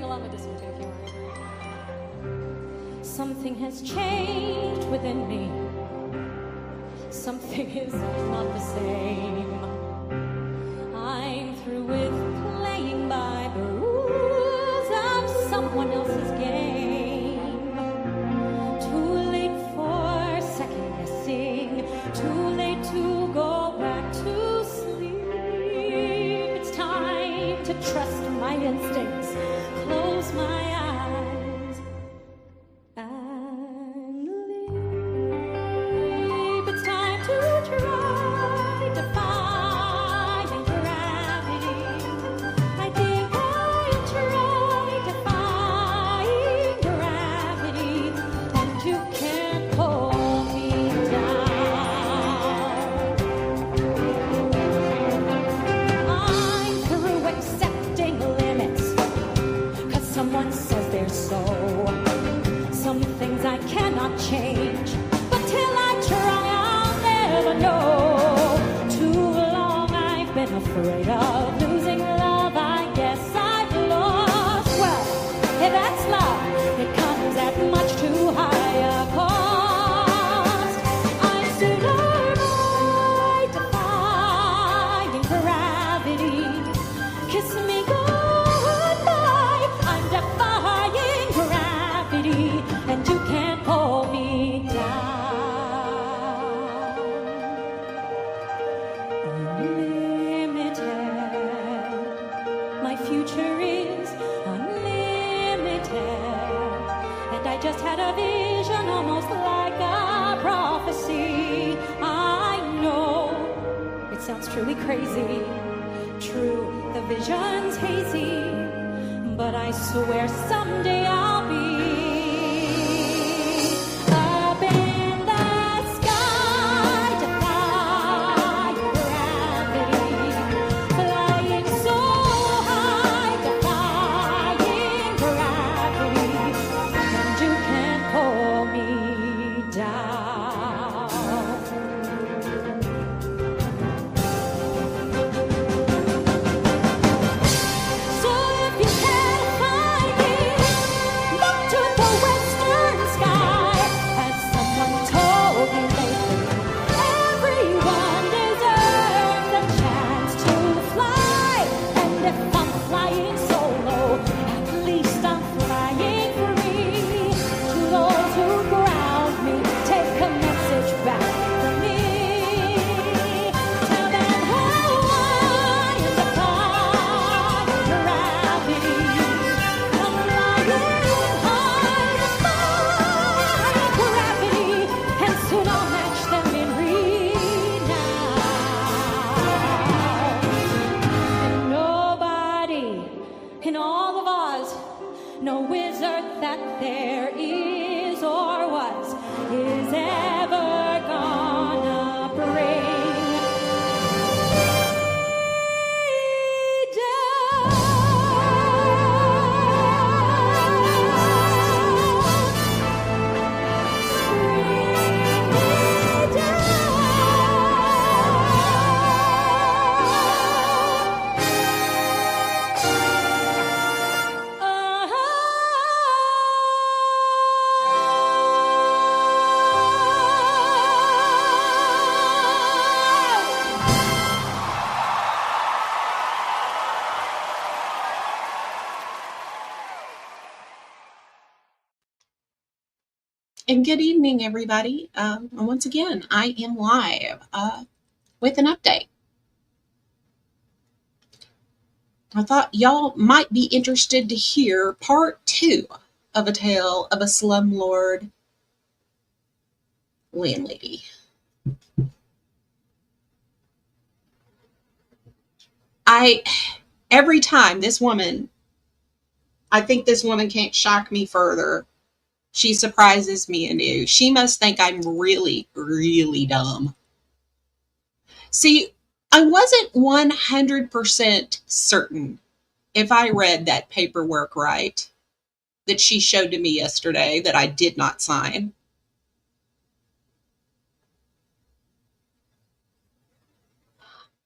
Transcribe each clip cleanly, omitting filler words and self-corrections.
along with this one too if you want. Something has changed within me. Something is not the same. I'm through with playing by the rules of someone else's game. Too late for second guessing. Too late to go back to sleep. It's time to trust my instincts. Close my eyes and leave. It's time to try defying gravity. I think I'll try defying gravity, and you can't pull me down. I'm through accepting limits, 'cause someone says they're so. Some things I cannot change, but till I try, I'll never know. Too long I've been afraid of losing love. I guess I've lost. Well, if that's love, it comes at much too high a cost. I'm still alive, defying gravity. Kiss me goodbye. I'm defying gravity, and you can't pull me down. Unlimited. My future is unlimited. And I just had a vision, almost like a prophecy. I know it sounds truly crazy. True, the vision's hazy, but I swear someday I'll be up in the sky, defying gravity, flying so high, defying gravity, and you can't pull me down. So if you can't find me, look to the western sky. As someone told me lately, everyone deserves a chance to fly. And if I'm flying solo, at least I'm flying free. To those who ground me, take a message back from me. Tell them how I am defying gravity. I'm flying high, defying gravity, and soon I'll match them in renown. And nobody in all of Oz, no wizard that there is or was, is ever gonna bring me down. And good evening, everybody. Once again, I am live with an update. I thought y'all might be interested to hear part 2 of a tale of a slumlord landlady. Every time this woman, I think this woman can't shock me further. She surprises me anew. She must think I'm really, really dumb. See, I wasn't 100% certain if I read that paperwork right that she showed to me yesterday that I did not sign.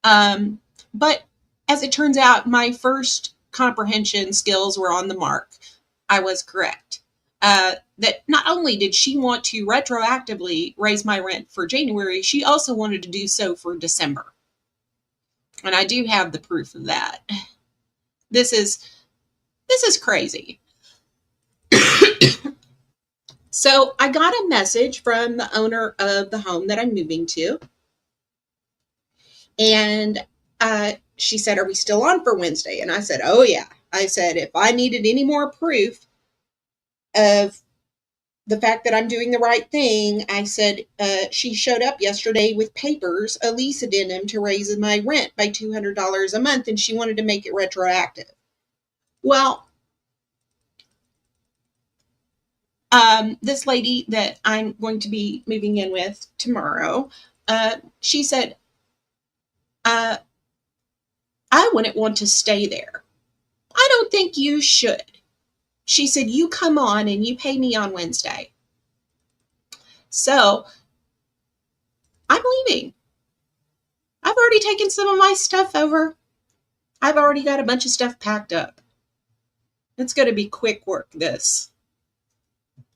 But as it turns out, my first comprehension skills were on the mark. I was correct. That not only did she want to retroactively raise my rent for January, she also wanted to do so for December. And I do have the proof of that. This is crazy. So I got a message from the owner of the home that I'm moving to. And she said, "Are we still on for Wednesday?" And I said, "Oh, yeah." I said, "If I needed any more proof of the fact that I'm doing the right thing," I said, "She showed up yesterday with papers, a lease addendum to raise my rent by $200 a month, and she wanted to make it retroactive." Well, this lady that I'm going to be moving in with tomorrow, she said, "I wouldn't want to stay there." "I don't think you should." She said, "You come on and you pay me on Wednesday." So I'm leaving. I've already taken some of my stuff over. I've already got a bunch of stuff packed up. It's going to be quick work, this.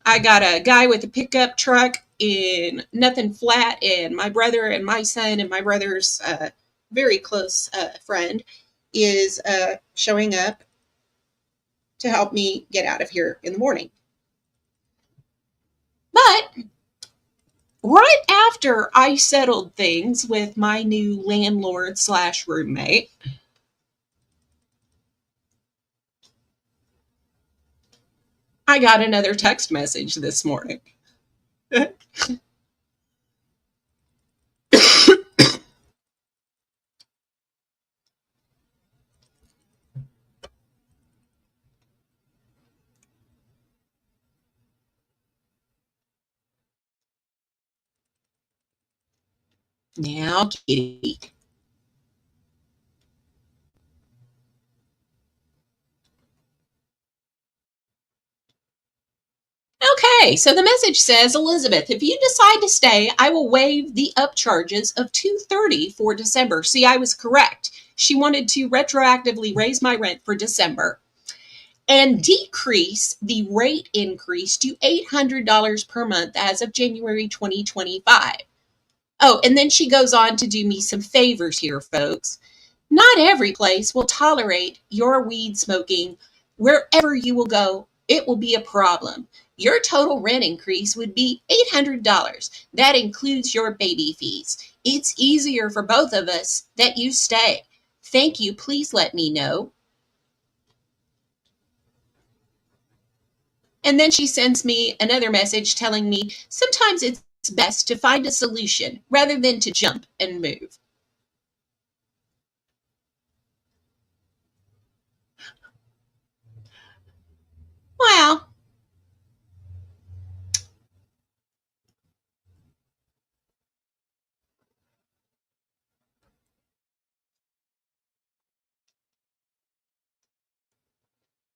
I got a guy with a pickup truck in nothing flat, and my brother and my son and my brother's very close friend is showing up to help me get out of here in the morning. But right after I settled things with my new landlord / roommate, I got another text message this morning. Now, kitty. Okay, so the message says, "Elizabeth, if you decide to stay, I will waive the upcharges of $230 for December." See, I was correct. She wanted to retroactively raise my rent for December and decrease the rate increase to $800 per month as of January 2025. Oh, and then she goes on to do me some favors here, folks. "Not every place will tolerate your weed smoking. Wherever you will go, it will be a problem. Your total rent increase would be $800. That includes your baby fees. It's easier for both of us that you stay. Thank you. Please let me know." And then she sends me another message telling me sometimes it's best to find a solution rather than to jump and move. Well,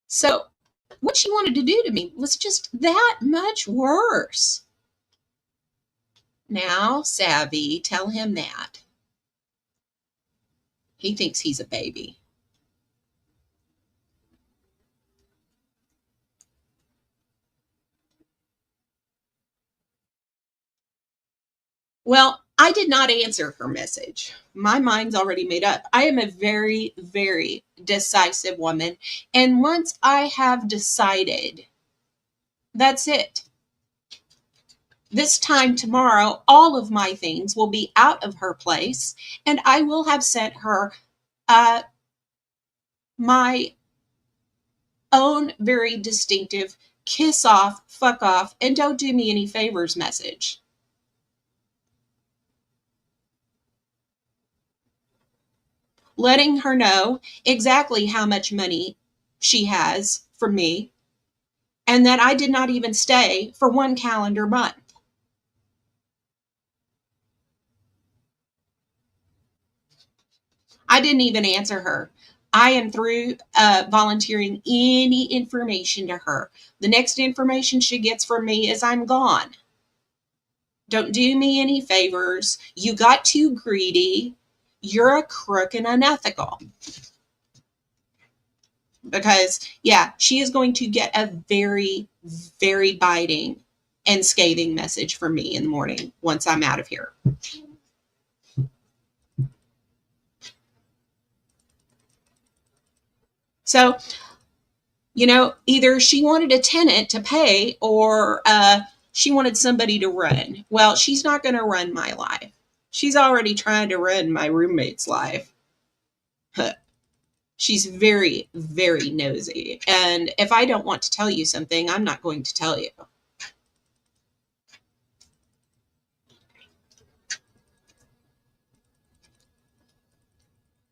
so what she wanted to do to me was just that much worse. Now, Savvy, tell him that. He thinks he's a baby. Well, I did not answer her message. My mind's already made up. I am a very, very decisive woman. And once I have decided, that's it. This time tomorrow, all of my things will be out of her place, and I will have sent her my own very distinctive kiss off, fuck off, and don't do me any favors message. Letting her know exactly how much money she has from me and that I did not even stay for one calendar month. I didn't even answer her. I am through volunteering any information to her. The next information she gets from me is I'm gone. Don't do me any favors. You got too greedy. You're a crook and unethical. Because, yeah, she is going to get a very, very biting and scathing message from me in the morning once I'm out of here. So, either she wanted a tenant to pay or she wanted somebody to run. Well, she's not going to run my life. She's already trying to run my roommate's life. She's very, very nosy. And if I don't want to tell you something, I'm not going to tell you.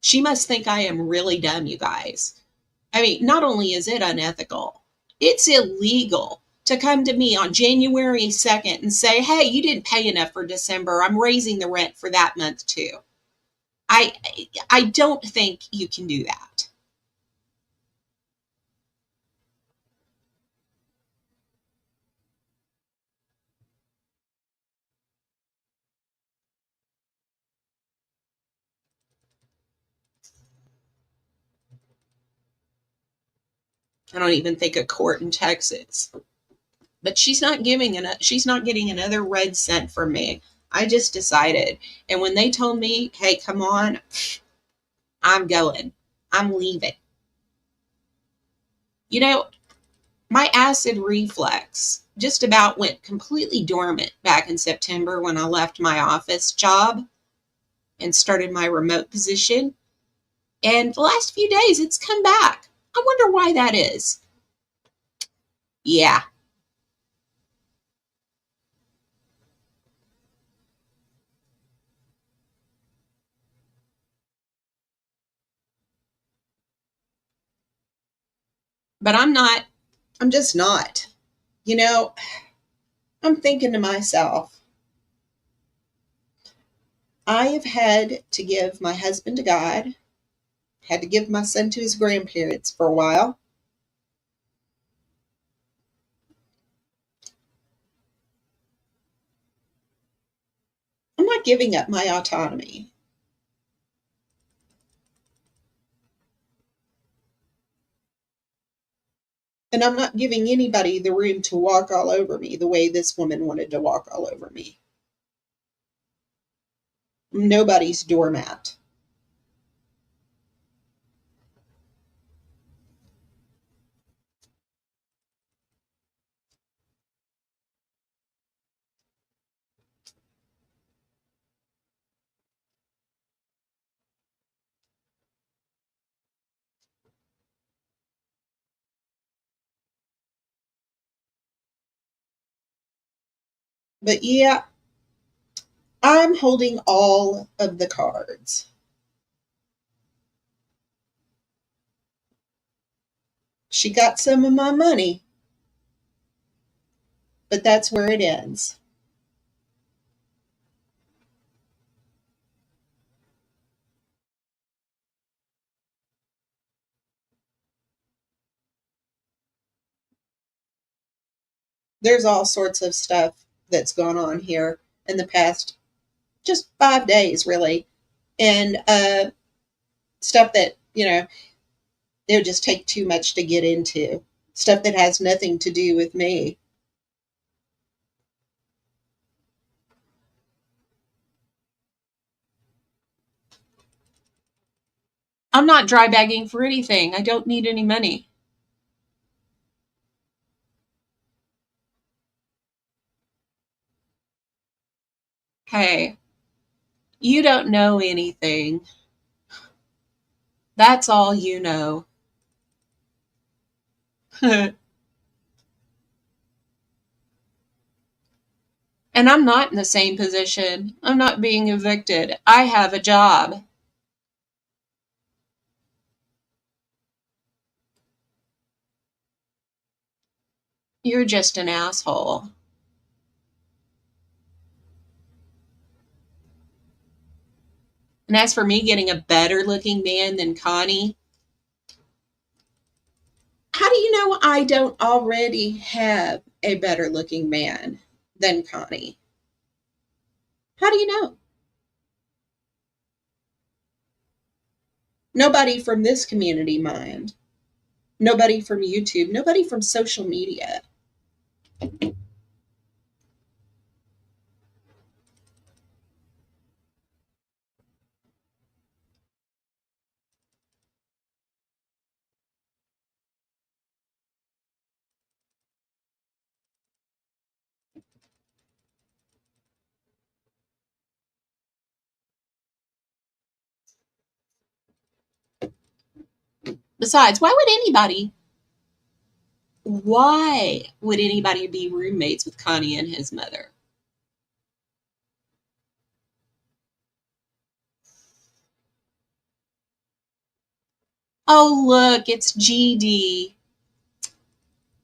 She must think I am really dumb, you guys. I mean, not only is it unethical, it's illegal to come to me on January 2nd and say, hey, you didn't pay enough for December. I'm raising the rent for that month too. I I don't think you can do that. I don't even think a court in Texas. But she's not getting another red cent from me. I just decided. And when they told me, hey, come on, I'm going. I'm leaving. You know, my acid reflux just about went completely dormant back in September when I left my office job and started my remote position. And the last few days, it's come back. I wonder why that is. Yeah, but I'm not. I'm just not. You know, I'm thinking to myself, I have had to give my husband to God, had to give my son to his grandparents for a while. I'm not giving up my autonomy. And I'm not giving anybody the room to walk all over me the way this woman wanted to walk all over me. I'm nobody's doormat. But yeah, I'm holding all of the cards. She got some of my money, but that's where it ends. There's all sorts of stuff that's gone on here in the past just 5 days, really. And stuff that, it would just take too much to get into. Stuff that has nothing to do with me. I'm not dry bagging for anything. I don't need any money. Hey, you don't know anything. That's all you know. And I'm not in the same position. I'm not being evicted. I have a job. You're just an asshole. And as for me getting a better looking man than Connie, how do you know I don't already have a better looking man than Connie? How do you know? Nobody from this community mind. Nobody from YouTube, nobody from social media. Besides, why would anybody be roommates with Connie and his mother? Oh, look, it's GD.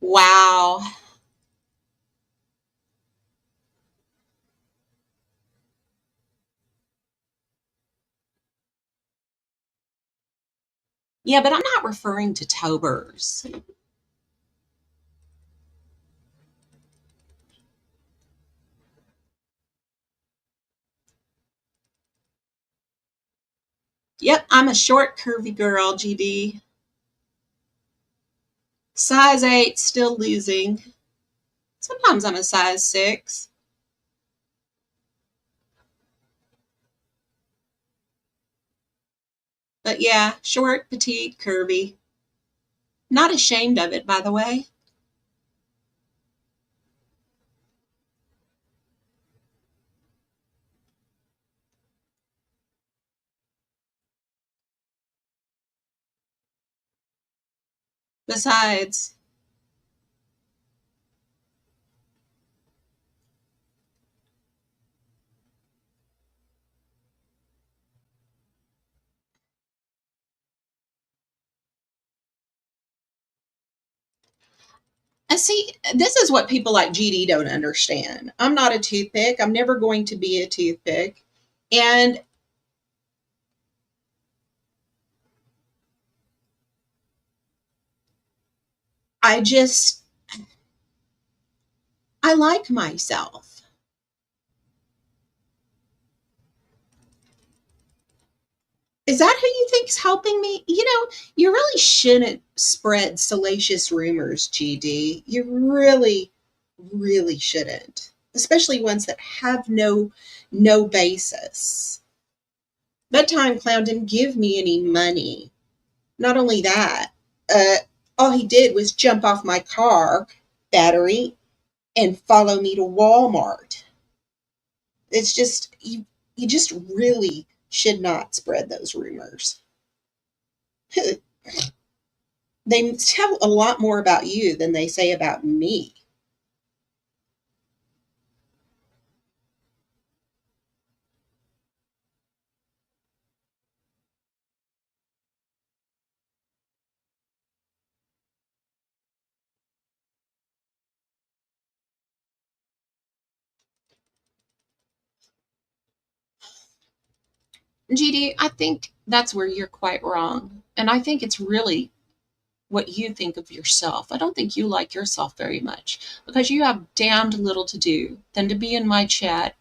Wow. Yeah, but I'm not referring to Tobers. Yep, I'm a short, curvy girl, GD. Size 8, still losing. Sometimes I'm a size 6. But yeah, short, petite, curvy. Not ashamed of it, by the way. Besides, see, this is what people like GD don't understand. I'm not a toothpick. I'm never going to be a toothpick. And I just, I like myself. Is that who you think's helping me? You really shouldn't spread salacious rumors, GD. You really, really shouldn't. Especially ones that have no basis. That time clown didn't give me any money. Not only that, uh, all he did was jump off my car battery and follow me to Walmart. It's just you just really should not spread those rumors. They tell a lot more about you than they say about me. GD, I think that's where you're quite wrong. And I think it's really what you think of yourself. I don't think you like yourself very much because you have damned little to do than to be in my chat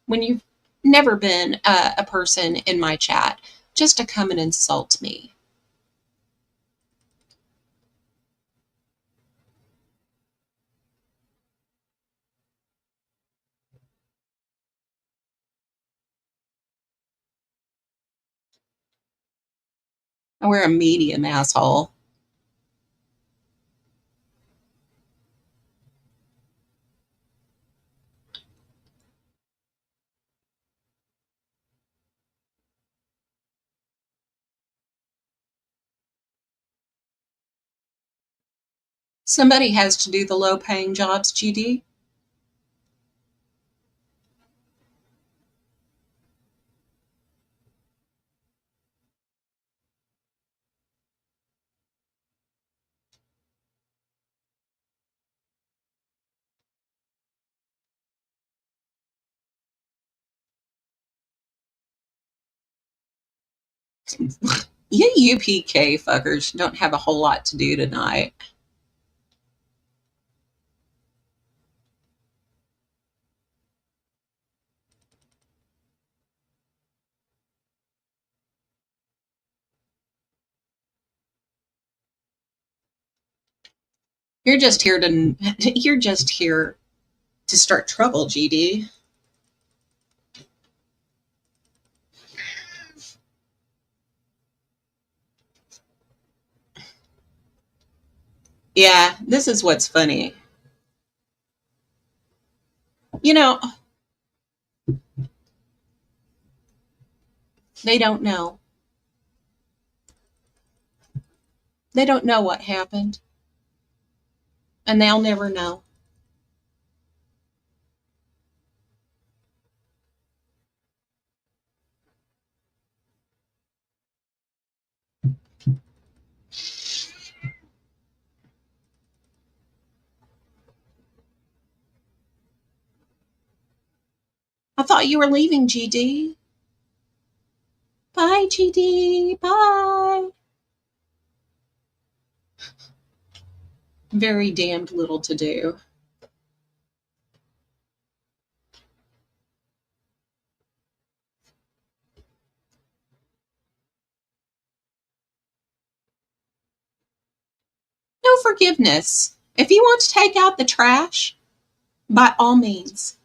when you've never been a person in my chat just to come and insult me. I wear a medium, asshole. Somebody has to do the low paying jobs, GD. You UPK fuckers don't have a whole lot to do tonight. You're just here to you're just here to start trouble, GD. Yeah, this is what's funny. You know, they don't know. They don't know what happened, and they'll never know. I thought you were leaving, GD. Bye, GD. Bye. Very damned little to do. No forgiveness. If you want to take out the trash, by all means.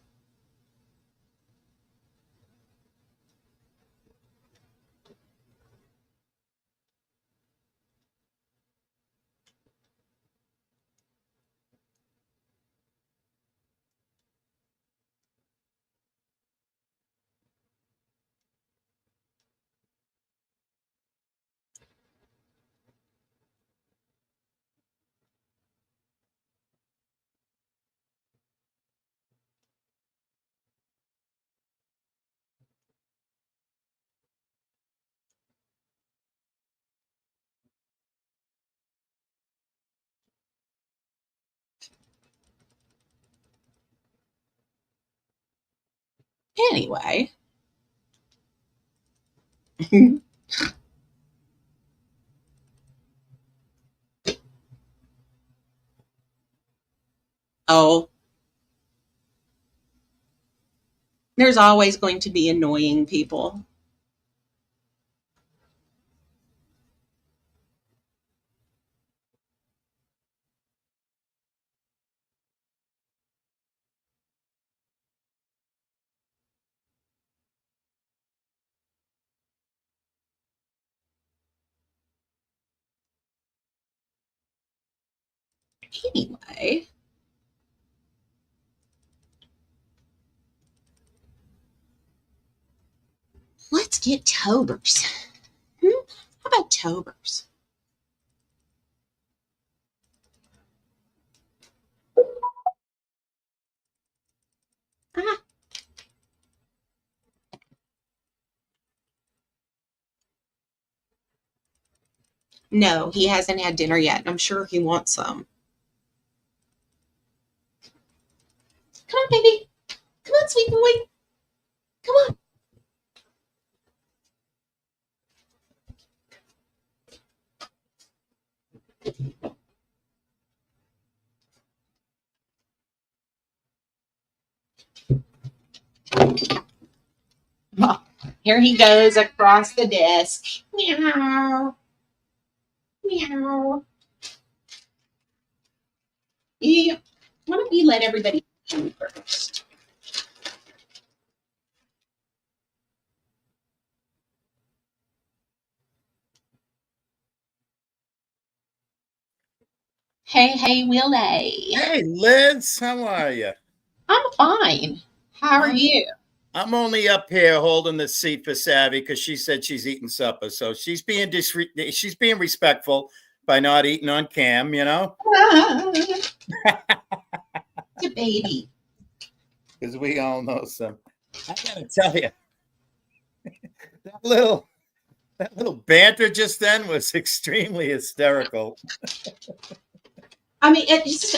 Anyway. Oh, there's always going to be annoying people. Anyway, let's get Tobers. How about Tobers? Ah, no, he hasn't had dinner yet. I'm sure he wants some. Come on, baby. Come on, sweet boy. Come on. Oh, here he goes across the desk. Meow. Meow. Yeah. Why don't you let everybody eat first? Hey, hey, Willie. Hey, Liz, how are you? I'm fine. How are I'm you? I'm only up here holding the seat for Savvy because she said she's eating supper, so she's being respectful by not eating on cam, you know, The baby. because we all know some. I gotta tell you, that little that little banter just then was extremely hysterical. I mean, it's,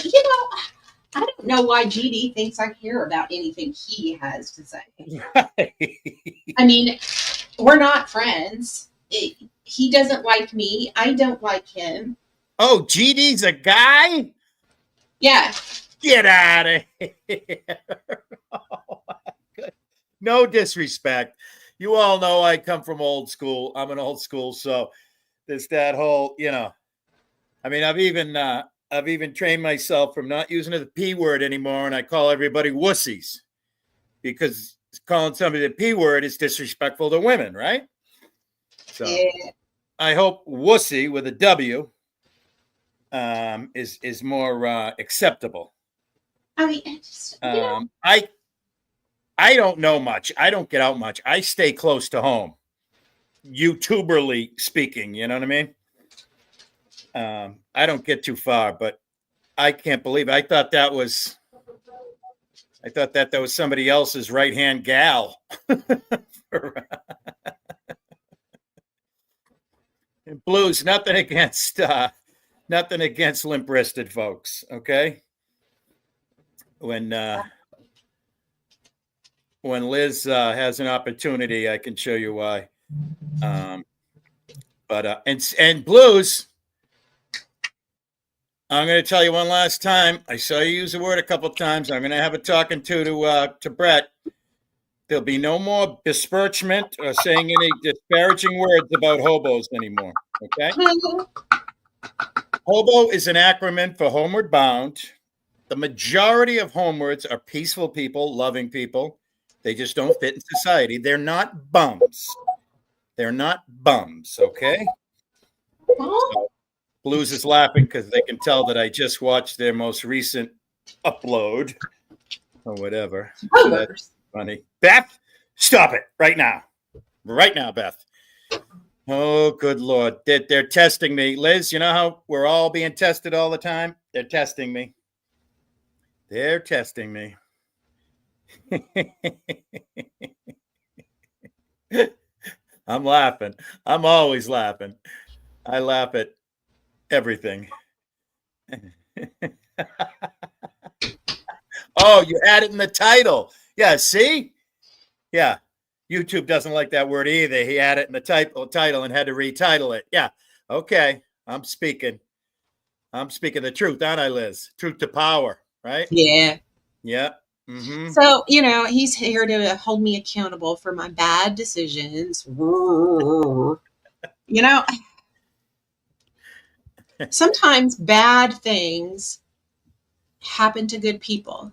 I don't know why GD thinks I care about anything he has to say. Right. I mean, we're not friends. He doesn't like me. I don't like him. Oh, GD's a guy? Yeah. Get out of here. Oh, no disrespect. You all know I come from old school. I'm an old school, so there's that whole, I mean, I've even I've even trained myself from not using the P word anymore, and I call everybody wussies because calling somebody the P word is disrespectful to women, right? So Yeah. I hope wussy with a W is more acceptable. I mean, it's just, I don't know much. I don't get out much. I stay close to home, YouTuberly speaking. You know what I mean? I don't get too far, but I can't believe it. I thought that was somebody else's right hand gal. Blues, nothing against limp wristed folks. Okay, when Liz has an opportunity, I can show you why. But Blues, I'm going to tell you one last time. I saw you use the word a couple of times. I'm going to have a talking to Brett. There'll be no more besmirchment or saying any disparaging words about hobos anymore. Okay? Hobo is an acronym for homeward bound. The majority of homewards are peaceful people, loving people. They just don't fit in society. They're not bums. They're not bums, okay? So, Blues is laughing because they can tell that I just watched their most recent upload or whatever. So that's funny. Beth, stop it right now. Right now, Beth. Oh, good Lord. They're testing me. Liz, you know how we're all being tested all the time? They're testing me. They're testing me. I'm laughing. I'm always laughing. I laugh at everything. Oh, you had it in the title. Yeah, see? Yeah. YouTube doesn't like that word either. He had it in the title and had to retitle it. Yeah. Okay. I'm speaking the truth, aren't I, Liz? Truth to power, right? Yeah. Yeah. Mm-hmm. So, he's here to hold me accountable for my bad decisions. Sometimes bad things happen to good people.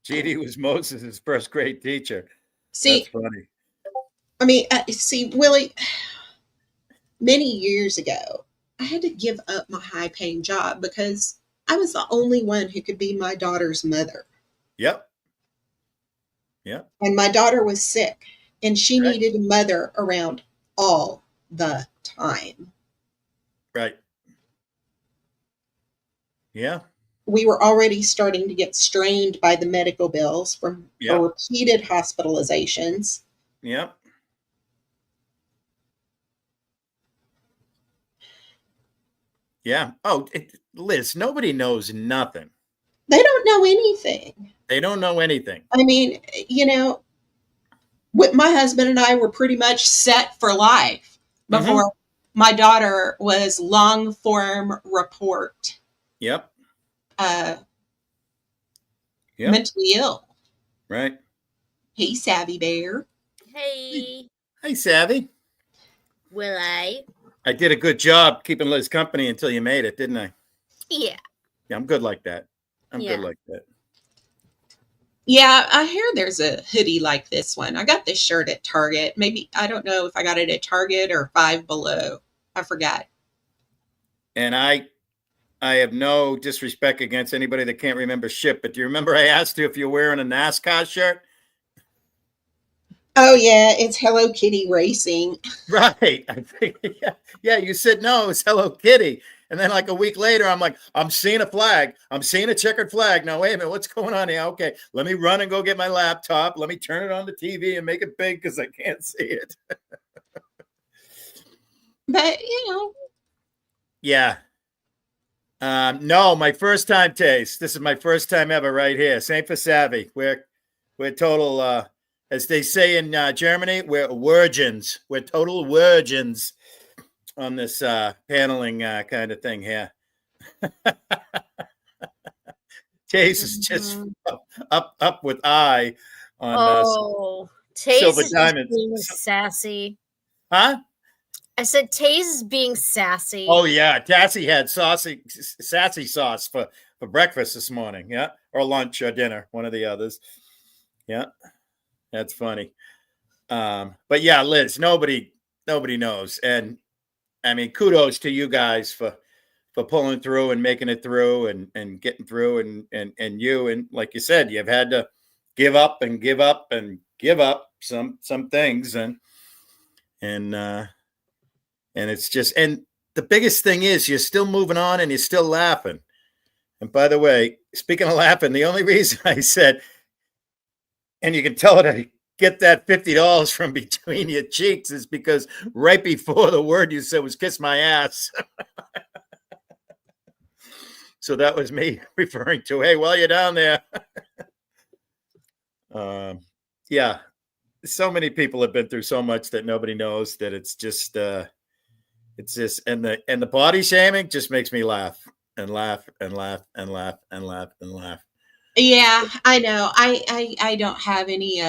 G.D. was Moses' first grade teacher. See, that's funny. I mean, Willie, many years ago, I had to give up my high-paying job because I was the only one who could be my daughter's mother. Yep. Yep. And my daughter was sick, and she needed a mother around all the time. Right. Yeah. We were already starting to get strained by the medical bills from repeated hospitalizations. Yep. Yeah. Oh, Liz, nobody knows nothing. They don't know anything. They don't know anything. I mean, my husband and I were pretty much set for life before my daughter was long form report. Yep. Mentally ill. Right. Hey, Savvy Bear. Hey. Hey, Savvy. Will I did a good job keeping Liz company until you made it, didn't I? Yeah. Yeah, I'm good like that. Good like that. Yeah, I hear there's a hoodie like this one. I got this shirt at Target. Maybe, I don't know if I got it at Target or Five Below. I forgot. And I have no disrespect against anybody that can't remember shit, but do you remember I asked you if you're wearing a NASCAR shirt? Oh, yeah, it's Hello Kitty Racing. Right. I think, yeah, you said no, it's Hello Kitty. And then like a week later, I'm like, I'm seeing a flag. I'm seeing a checkered flag. Now, wait a minute, what's going on here? Okay, let me run and go get my laptop. Let me turn it on the TV and make it big because I can't see it. But, Yeah. No, my first time taste. This is my first time ever right here. Same for Savvy. We're total, as they say in Germany, we're virgins. We're total virgins on this paneling kind of thing here. Taste is just up with eye on Taste Silver is Diamond. Being sassy. Huh? I said Taze is being sassy. Oh yeah, Tassie had sassy sauce for breakfast this morning. Yeah, or lunch or dinner, one of the others. Yeah, that's funny. But yeah, Liz, nobody knows, and I mean, kudos to you guys for pulling through and making it through and getting through, and you, and like you said, you've had to give up and give up and give up some things, and it's just, and the biggest thing is you're still moving on and you're still laughing. And by the way, speaking of laughing, the only reason I said, and you can tell it, I get that $50 from between your cheeks, is because right before the word you said was kiss my ass. So that was me referring to, hey, while you're down there. Yeah, so many people have been through so much that nobody knows, that it's just, and the body shaming just makes me laugh and laugh and laugh and laugh and laugh and laugh. Yeah, I know. I don't have any.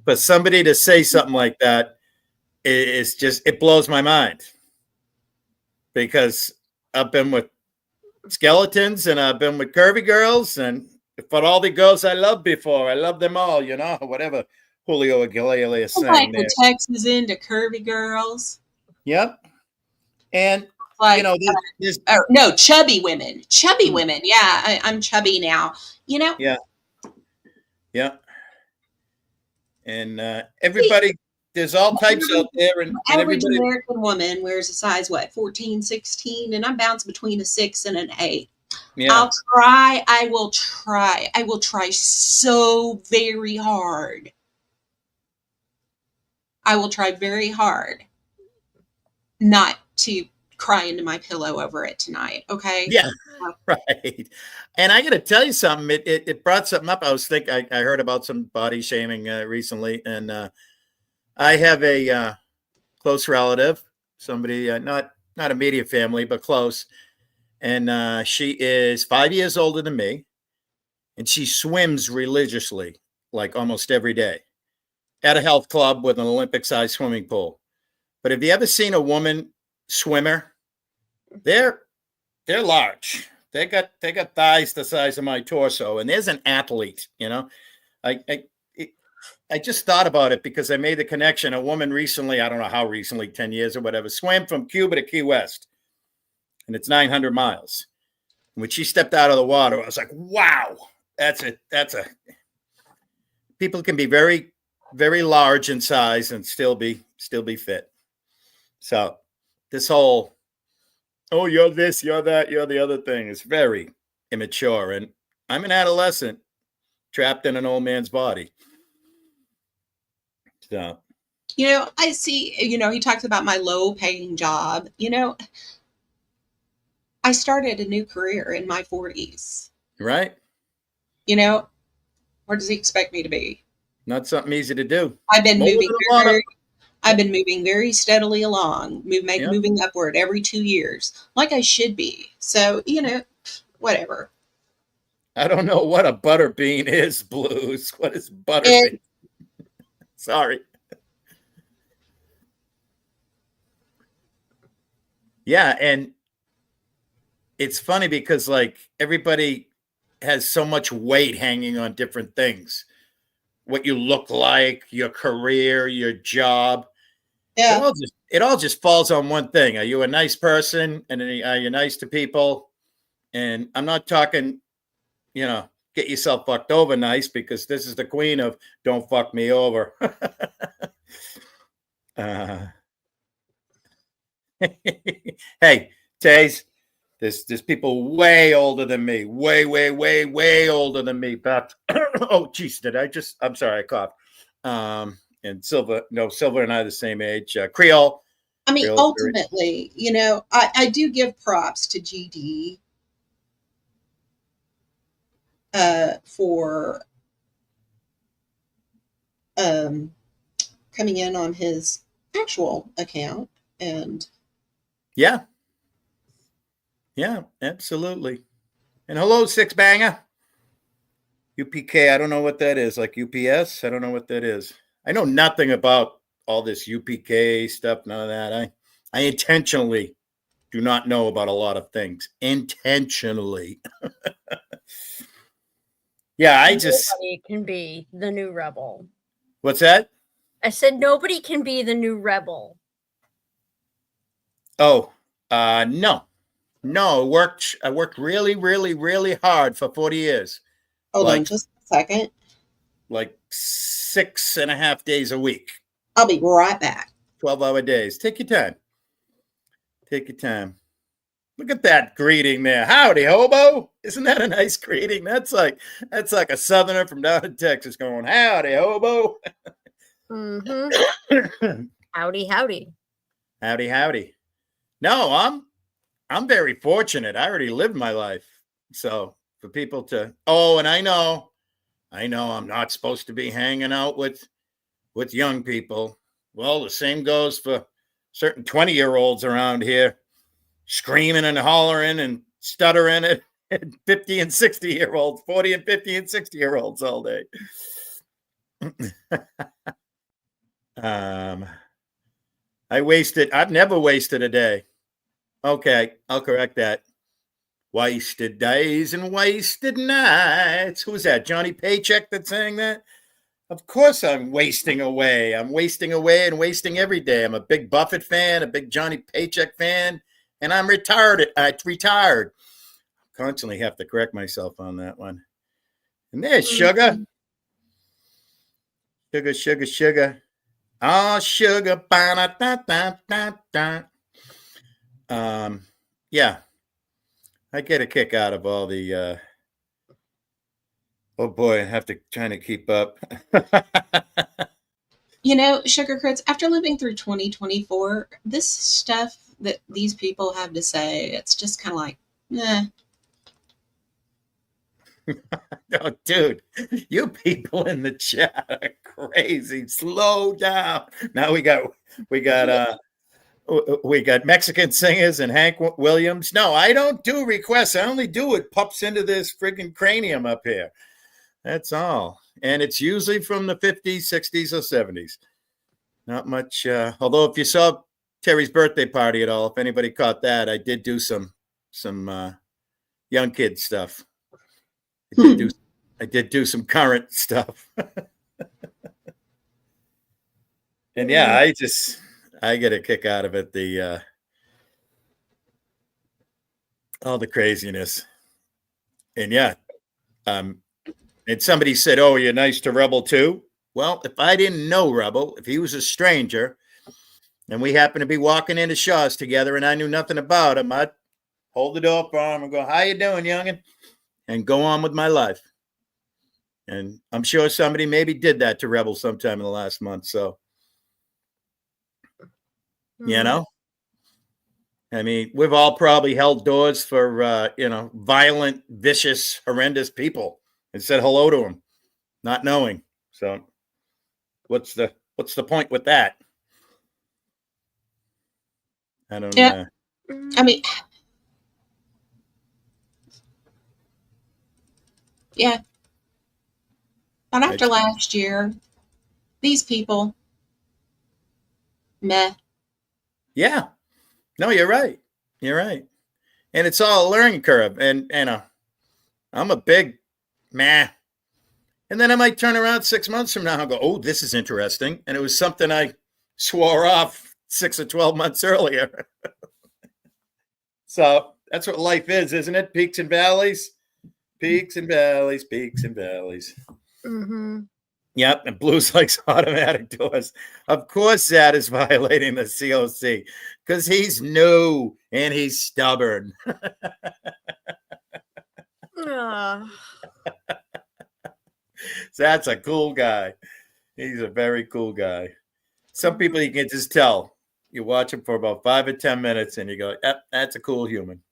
But somebody to say something like that is just, it blows my mind, because I've been with skeletons and I've been with curvy girls, and for all the girls I loved before, I love them all, whatever Julio Iglesias sang Like there. the Texas into curvy girls. Yep. And Like, there's no, chubby women. Chubby women. Yeah, I'm chubby now. Yeah. Yeah. And everybody, there's all types out there, and average everybody. American woman wears a size 14, 16, and I'm bounced between a 6 and an 8. Yeah. I will try so very hard. I will try very hard not to cry into my pillow over it tonight. Okay. Yeah. Right. And I got to tell you something. It brought something up. I heard about some body shaming recently, and I have a close relative, somebody not immediate family, but close, and she is 5 years older than me, and she swims religiously, like almost every day, at a health club with an Olympic-sized swimming pool. But have you ever seen a woman swimmer? They're large. They got thighs the size of my torso, and there's an athlete. I just thought about it because I made the connection. A woman recently, I don't know how recently, 10 years or whatever, swam from Cuba to Key West, and it's 900 miles. And when she stepped out of the water, I was like, wow, that's a people can be very, very large in size and still be fit. So this whole, oh, you're this, you're that, you're the other thing, is very immature. And I'm an adolescent trapped in an old man's body. So, I see, he talks about my low paying job. I started a new career in my 40s. right? Where does he expect me to be? Not something easy to do. I've been moving very steadily along, moving upward every 2 years, like I should be. So, whatever. I don't know what a butterbean is, Blues. What is butterbean? Sorry. Yeah, and it's funny because like everybody has so much weight hanging on different things. What you look like, your career, your job. Yeah. It all just falls on one thing. Are you a nice person? And are you nice to people? And I'm not talking, get yourself fucked over nice, because this is the queen of don't fuck me over. Hey, Taze, there's people way older than me, way, way, way, way older than me. But oh, geez, I'm sorry, I coughed. And Silva and I are the same age. Creole. I mean, Creole's ultimately, I do give props to GD for coming in on his actual account. And yeah, absolutely. And hello, Six Banger. UPK, I don't know what that is. Like UPS, I don't know what that is. I know nothing about all this UPK stuff, none of that. I intentionally do not know about a lot of things. Intentionally. Yeah, I just. Nobody can be the new rebel. What's that? I said nobody can be the new rebel. Oh, no. No, I worked really, really, really hard for 40 years. Hold on Like, just a second. like 6.5 days a week. I'll be right back. 12-hour days. Take your time. Take your time. Look at that greeting there. Howdy, hobo. Isn't that a nice greeting? That's like a southerner from down in Texas going, howdy, hobo. Mm-hmm. Howdy, howdy. Howdy, howdy. No, I'm very fortunate. I already lived my life. So for people to, and I know I'm not supposed to be hanging out with young people. Well, the same goes for certain 20-year-olds around here, screaming and hollering and stuttering at 50 and 60-year-olds, 40 and 50 and 60-year-olds all day. I've never wasted a day. Okay, I'll correct that. Wasted days and wasted nights. Who's that? Johnny Paycheck that sang that? Of course I'm wasting away. I'm wasting away and wasting every day. I'm a big Buffett fan, a big Johnny Paycheck fan, and I'm retired. Constantly have to correct myself on that one. And there's Sugar. Sugar, sugar, sugar. Oh, sugar. Yeah. I get a kick out of all the oh boy, I have to try to keep up. You know, Sugar Crits, after living through 2024, this stuff that these people have to say, it's just kind of like, Oh, dude, you people in the chat are crazy. Slow down. Now we got Mexican singers and Hank Williams. No, I don't do requests. I only do it pops into this friggin' cranium up here. That's all. And it's usually from the 50s, 60s, or 70s. Not much. Although if you saw Terry's birthday party at all, if anybody caught that, I did do some young kid stuff. I did do some current stuff. And yeah, I get a kick out of it. All the craziness. And yeah, and somebody said, "Oh, you're nice to Rebel too." Well, if I didn't know Rebel, if he was a stranger, and we happened to be walking into Shaw's together, and I knew nothing about him, I'd hold the door for him and go, "How you doing, youngin?" and go on with my life. And I'm sure somebody maybe did that to Rebel sometime in the last month. So, you know, I mean, we've all probably held doors for, violent, vicious, horrendous people and said hello to them, not knowing. So what's the point with that? I don't know. I mean, yeah. But after last year, these people, meh. Yeah. No, you're right. You're right. And it's all a learning curve. And I'm a big meh. And then I might turn around 6 months from now and go, "Oh, this is interesting." And it was something I swore off 6 or 12 months earlier. So that's what life is, isn't it? Peaks and valleys. Peaks and valleys, peaks and valleys. Mm-hmm. Yep, and Blues likes automatic doors. Of course, Zad is violating the COC because he's new and he's stubborn. Zad's a cool guy. He's a very cool guy. Some people you can just tell. You watch him for about 5 or 10 minutes and you go, "Yep, that's a cool human."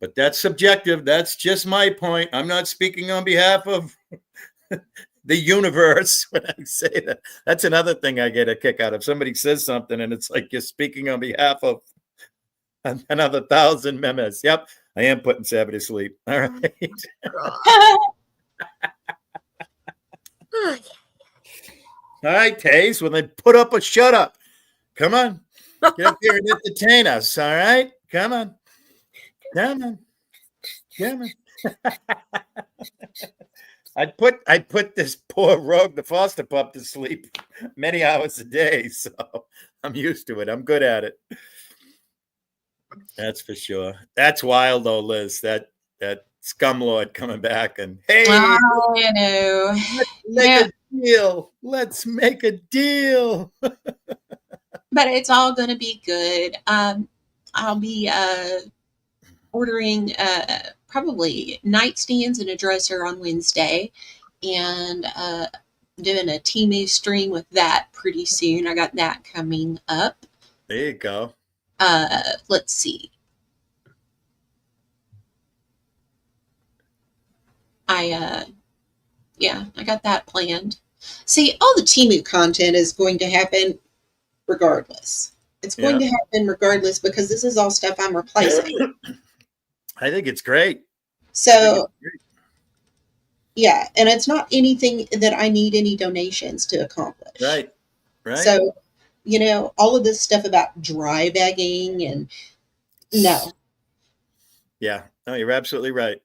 But that's subjective. That's just my point. I'm not speaking on behalf of the universe when I say that. That's another thing I get a kick out of. Somebody says something and it's like you're speaking on behalf of another 1,000 members. Yep, I am putting Sabbath to sleep. All right. All right, Taze. Well, then put up or shut up. Come on. Get up here and entertain us, all right? Come on. Come on. Come on. I'd put this poor Rogue, the foster pup, to sleep many hours a day, so I'm used to it. I'm good at it. That's for sure. That's wild though, Liz. That Scumlord coming back and hey, You know, let's make a deal. Let's make a deal. but it's all going to be good. I'll be ordering probably nightstands and a dresser on Wednesday, and doing a Temu stream with that pretty soon. I got that coming up. There you go. Let's see. I got that planned. See, all the Temu content is going to happen regardless. It's going to happen regardless because this is all stuff I'm replacing. I think it's great. So, yeah, and it's not anything that I need any donations to accomplish. Right. So, all of this stuff about dry bagging and no. Yeah, no, you're absolutely right.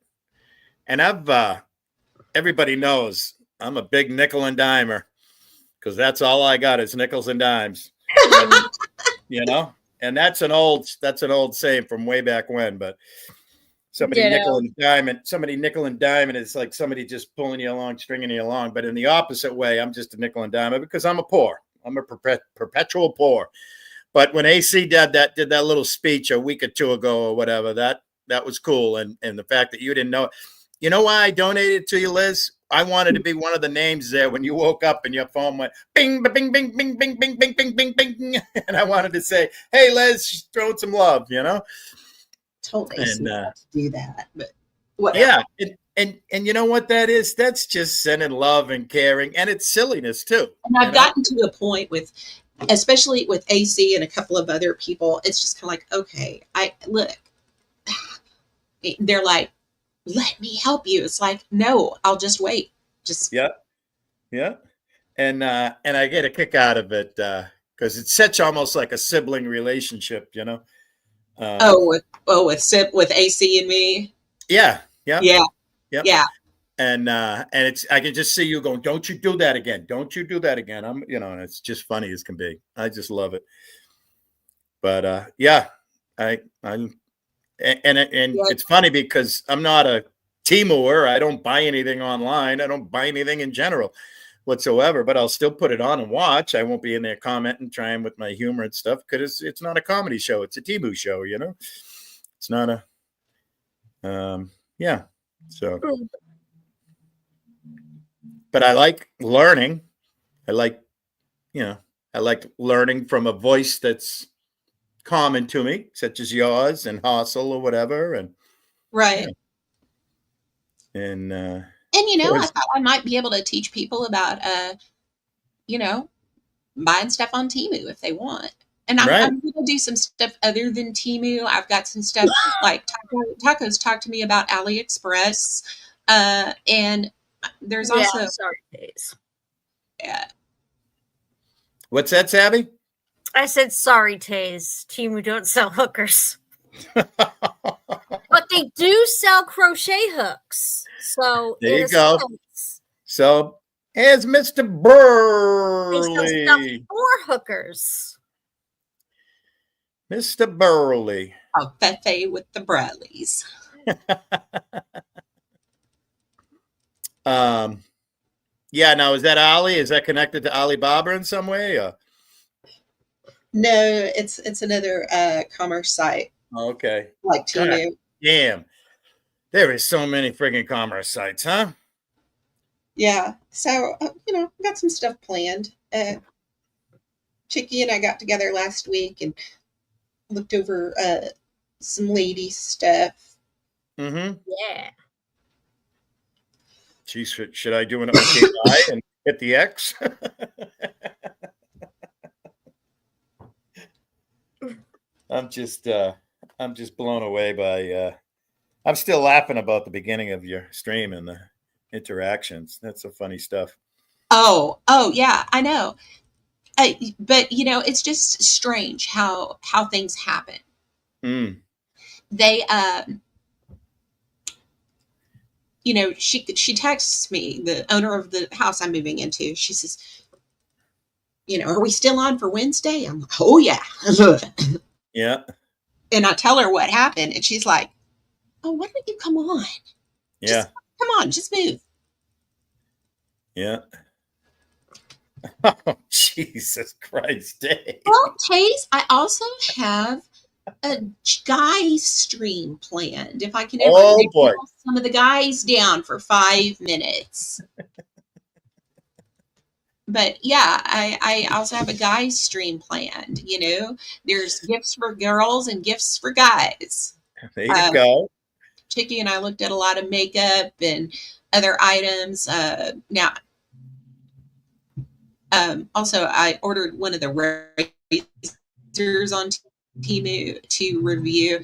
And everybody knows I'm a big nickel and dimer because that's all I got is nickels and dimes. And that's an old saying from way back when, but somebody nickel and dime, and it's like somebody just pulling you along, stringing you along. But in the opposite way, I'm just a nickel and dimer because I'm a perpetual poor. But when AC did that little speech a week or two ago or whatever, that was cool. And the fact that you didn't know, why I donated to you, Liz? I wanted to be one of the names there when you woke up and your phone went bing, bing, bing, bing, bing, bing, bing, bing, bing, bing. And I wanted to say, hey, Liz, she's throwing some love, Told AC not to do that, but whatever. Yeah. And you know what that is? That's just sending love and caring, and it's silliness too. And I've gotten to a point with, especially with AC and a couple of other people, it's just kind of like, okay, they're like, let me help you. It's like, no, I'll just wait. Yeah. And I get a kick out of it because it's such almost like a sibling relationship, with AC and me. Yeah. And it's, I can just see you going, don't you do that again. Don't you do that again. And it's just funny as can be. I just love it. But it's funny because I'm not a Temuer. I don't buy anything online. I don't buy anything in general whatsoever, but I'll still put it on and watch. I won't be in there commenting, trying with my humor and stuff because it's not a comedy show. It's a Temu show, It's not a, so. But I like learning. I like learning from a voice that's common to me, such as yours and Hossel or whatever. And right. Yeah. And I thought I might be able to teach people about, buying stuff on Temu if they want. And I'm going to do some stuff other than Temu. I've got some stuff like Taco's talked to me about AliExpress. And there's also sorry days. Yeah. What's that, Sabby? I said sorry, Taze. Temu don't sell hookers. But they do sell crochet hooks. So there you go. So here's Mr. Burley. They sell stuff for hookers. Mr. Burley. A buffet with the Bradleys. Yeah, now is that Ali? Is that connected to Alibaba in some way? Or? No, it's another commerce site. Okay. Like Temu. God, damn. There is so many friggin' commerce sites, huh? Yeah. So, got some stuff planned. Chicky and I got together last week and looked over some lady stuff. Mm-hmm. Yeah. Geez, should I do an OKI and hit the X? I'm just blown away by. I'm still laughing about the beginning of your stream and the interactions. That's some funny stuff. Oh yeah, I know. But it's just strange how things happen. Mm. They she texts me, the owner of the house I'm moving into. She says, are we still on for Wednesday? I'm like, oh yeah. Yeah. And I tell her what happened, and she's like, oh, why don't you come on? Yeah. Come on, just move. Yeah. Oh, Jesus Christ, Dave. Well, Taze, I also have a guy stream planned. If I can ever boy. some of the guys down for 5 minutes. But yeah, I also have a guy stream planned. There's gifts for girls and gifts for guys. There you go. Chicky and I looked at a lot of makeup and other items. Now, also, I ordered one of the razors on Temu to review.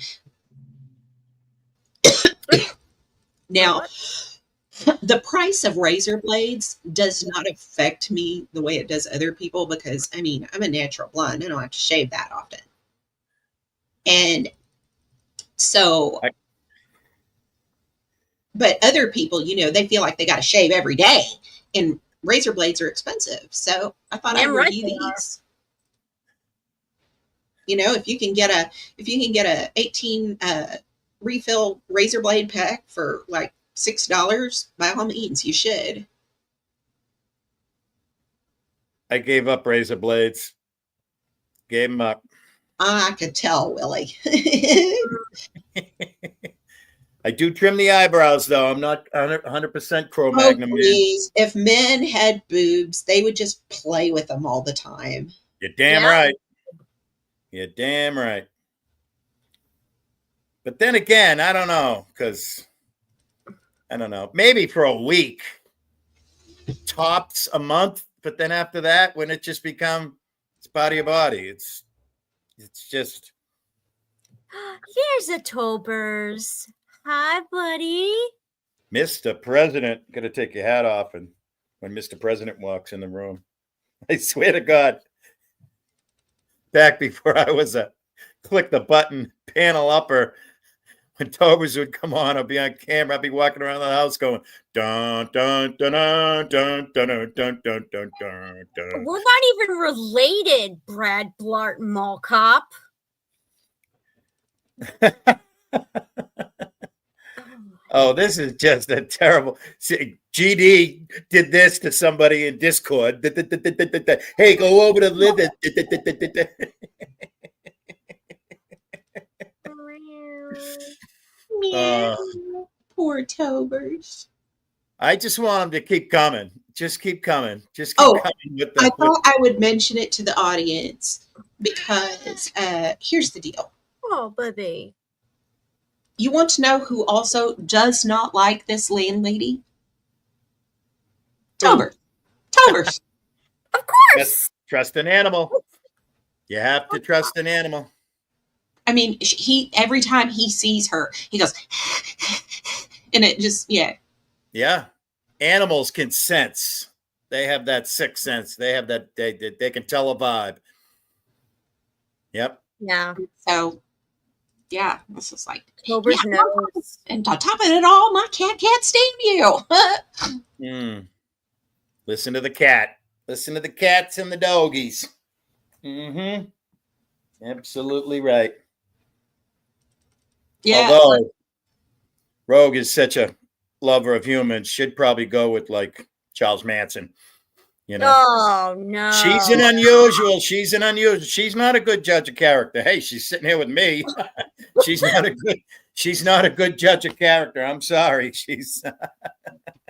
Now, the price of razor blades does not affect me the way it does other people because, I'm a natural blonde. I don't have to shave that often. And so, but other people, they feel like they got to shave every day. And razor blades are expensive. So I thought I'd review these. If you can get a 18 refill razor blade pack for like $6, by all means, you should. I gave up razor blades. Gave them up. I could tell, Willie. I do trim the eyebrows, though. I'm not 100% Cro-Magnon. Please. If men had boobs, they would just play with them all the time. You're damn right. You're damn right. But then again, I don't know, because I don't know. Maybe for a week, tops a month. But then after that, when it just becomes body to body, it's just. Here's a Tobers. Hi, buddy. Mr. President, gotta take your hat off, and when Mr. President walks in the room, I swear to God, back before I was a click the button panel upper, when Tobers would come on, I'd be on camera, I'd be walking around the house going dun dun dun dun dun dun dun dun dun dun dun dun. We're not even related, Brad Blart Mall Cop. Oh, this is just a terrible. See, GD did this to somebody in Discord. Hey, go over to live it. Poor Tobers. I just want them to keep coming. Just keep coming. Just keep coming with them. I thought I would mention it to the audience because here's the deal. Oh, baby. You want to know who also does not like this landlady? Tobers. Tobers. Of course. Trust an animal. You have to trust an animal. I mean, every time he sees her, he goes, and it just, yeah. Yeah. Animals can sense. They have that sixth sense. They have that, they can tell a vibe. Yep. Yeah. So, yeah, this is like, Tobers knows. And on top of it all, my cat can't stand you. Listen to the cat. Listen to the cats and the doggies. Mm-hmm. Absolutely right. Yeah. Although Rogue is such a lover of humans, should probably go with like Charles Manson. Oh no. She's an unusual. She's not a good judge of character. Hey, she's sitting here with me. She's not a good judge of character. I'm sorry. She's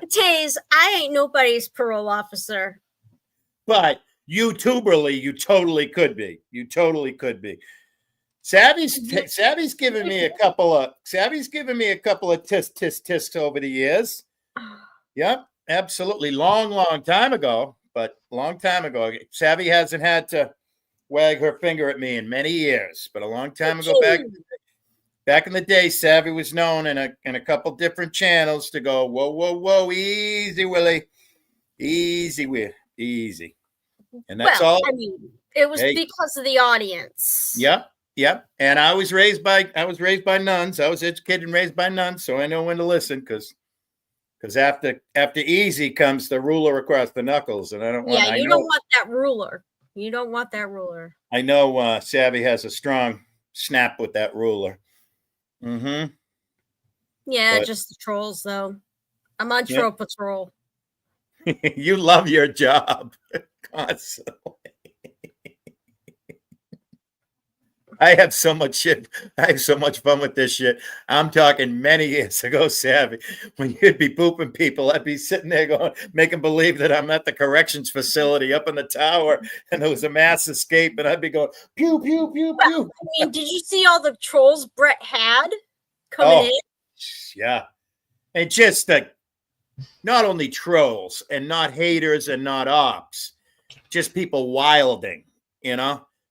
Taze, I ain't nobody's parole officer. But you totally could be. You totally could be. Savvy's given me a couple of tisk over the years. Yep, absolutely. Long time ago. But long time ago, Savvy hasn't had to wag her finger at me in many years. But a long time ago, back in the day, Savvy was known in a couple different channels to go, whoa, easy, Willie, easy. And that's all. I mean, it was because of the audience. Yep. And I was raised by nuns. I was educated and raised by nuns, so I know when to listen because after easy comes the ruler across the knuckles, and I don't want. Yeah, you don't want that ruler. You don't want that ruler. I know Savvy has a strong snap with that ruler. Mm-hmm. Yeah, just the trolls though. I'm on troll patrol. You love your job constantly. I have so much shit. I have so much fun with this shit. I'm talking many years ago, Savvy, when you'd be pooping people, I'd be sitting there going, making believe that I'm at the corrections facility up in the tower and there was a mass escape, and I'd be going, pew, pew, pew, pew. I mean, did you see all the trolls Brett had coming in? Yeah. And just not only trolls and not haters and not ops, just people wilding,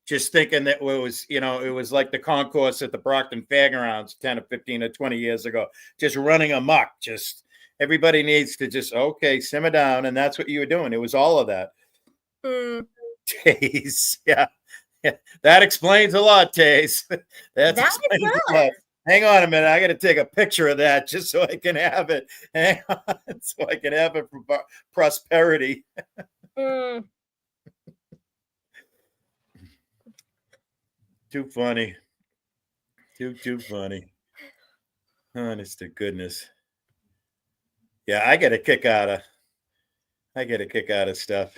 just thinking that it was like the concourse at the Brockton Fairgrounds 10 or 15 or 20 years ago, just running amok. Just everybody needs to just, simmer down. And that's what you were doing. It was all of that. Taze. Yeah. That explains a lot, Taze. That explains a lot. Hang on a minute. I got to take a picture of that just so I can have it. Hang on. So I can have it for prosperity. Too funny. Too funny. Honest to goodness. Yeah, I get a kick out of stuff.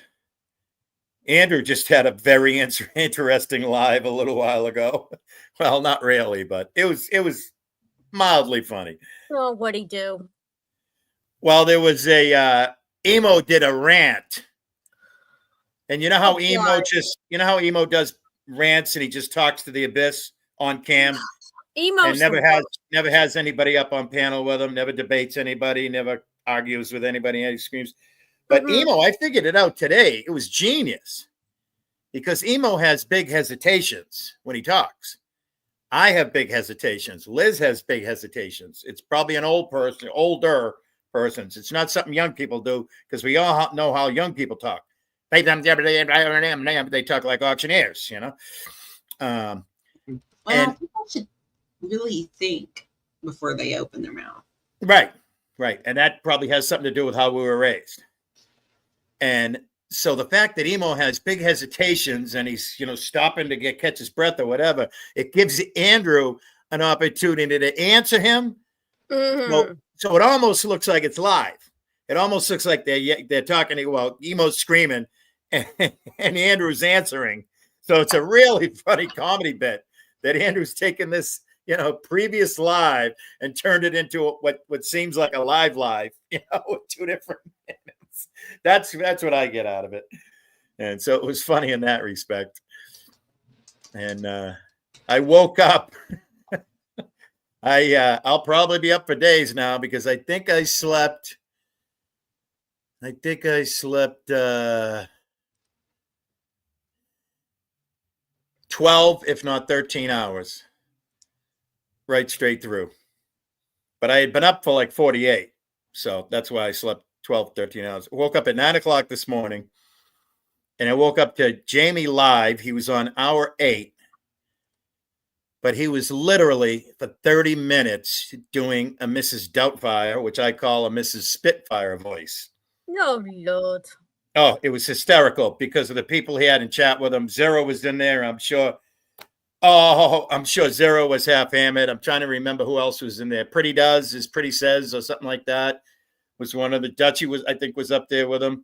Andrew just had a very interesting live a little while ago. Well, not really, but it was mildly funny. Oh, what'd he do? Well, there was Emo did a rant. And you know how Emo does rants and he just talks to the abyss on cam? Emo and never has anybody up on panel with him, never debates anybody, never argues with anybody, any screams. But Emo, I figured it out today. It was genius because Emo has big hesitations when he talks. I have big hesitations. Liz has big hesitations. It's probably an older person. It's not something young people do because we all know how young people talk. They talk like auctioneers, Well, people should really think before they open their mouth. Right. And that probably has something to do with how we were raised. And so the fact that Emo has big hesitations and he's, stopping to catch his breath or whatever, it gives Andrew an opportunity to answer him. So it almost looks like it's live. It almost looks like they're talking about Emo's screaming and Andrew's answering. So it's a really funny comedy bit that Andrew's taken this, previous live and turned it into what seems like a live, with 2 different minutes. That's what I get out of it. And so it was funny in that respect. And I woke up. I'll probably be up for days now because I think I slept 12, if not 13 hours, right straight through. But I had been up for like 48. So that's why I slept 12, 13 hours. I woke up at 9 o'clock this morning and I woke up to Jamie live. He was on hour 8, but he was literally for 30 minutes doing a Mrs. Doubtfire, which I call a Mrs. Spitfire voice. No, Lord. Oh, it was hysterical because of the people he had in chat with him. Zero was in there, I'm sure. Oh, I'm sure Zero was half hammered. I'm trying to remember who else was in there. Pretty Says, or something like that. Was one of the Dutchie was up there with him.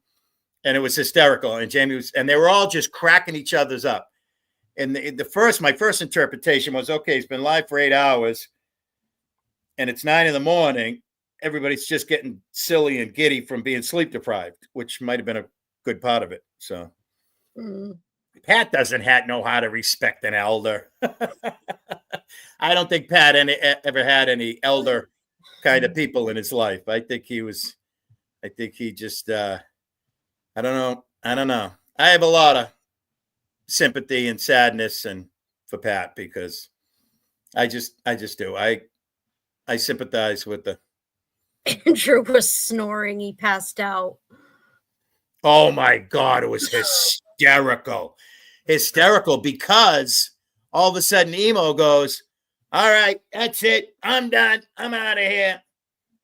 And it was hysterical. And Jamie and they were all just cracking each other's up. And my first interpretation was, okay, it's been live for 8 hours and it's 9 a.m. Everybody's just getting silly and giddy from being sleep deprived, which might have been a good part of it. So Pat doesn't know how to respect an elder. I don't think Pat ever had any elder kind of people in his life. I think he just, I don't know. I have a lot of sympathy and sadness for Pat because I just do. I sympathize with the. Andrew was snoring. He passed out. Oh my God, it was hysterical. hysterical because all of a sudden Emo goes, all right, that's it. I'm done. I'm out of here.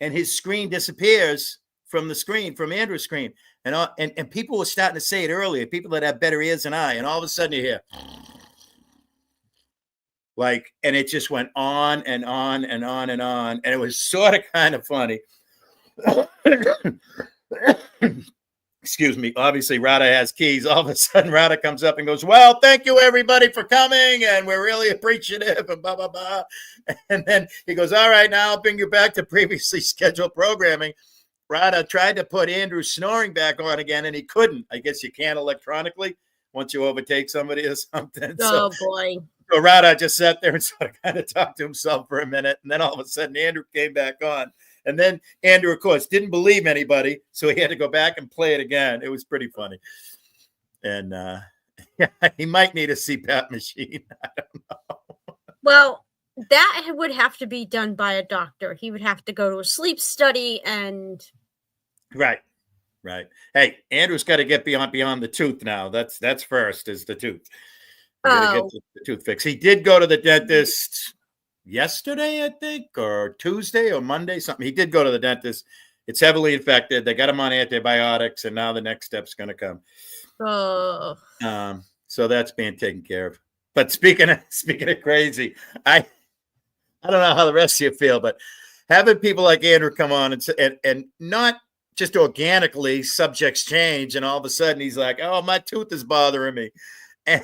And his screen disappears from Andrew's screen. And people were starting to say it earlier, people that have better ears than I. And all of a sudden you hear, like, and it just went on and on and on and on. And it was sort of kind of funny. Excuse me. Obviously, Rada has keys. All of a sudden, Rada comes up and goes, well, thank you, everybody, for coming. And we're really appreciative and blah, blah, blah. And then he goes, all right, now I'll bring you back to previously scheduled programming. Rada tried to put Andrew's snoring back on again, and he couldn't. I guess you can electronically once you overtake somebody or something. Oh, boy. So Rada just sat there and sort of kind of talked to himself for a minute. And then all of a sudden, Andrew came back on. And then Andrew, of course, didn't believe anybody, so he had to go back and play it again. It was pretty funny. And he might need a CPAP machine. I don't know. Well, that would have to be done by a doctor. He would have to go to a sleep study and... Right. Hey, Andrew's got to get beyond the tooth now. That's first, is the tooth. You got to get the tooth fixed. He did go to the dentist yesterday, I think, or Tuesday or Monday, something. He did go to the dentist. It's heavily infected. They got him on antibiotics, and now the next step's going to come. Oh. So that's being taken care of. But speaking of crazy, I don't know how the rest of you feel, but having people like Andrew come on and not just organically, subjects change, and all of a sudden he's like, "Oh, my tooth is bothering me," and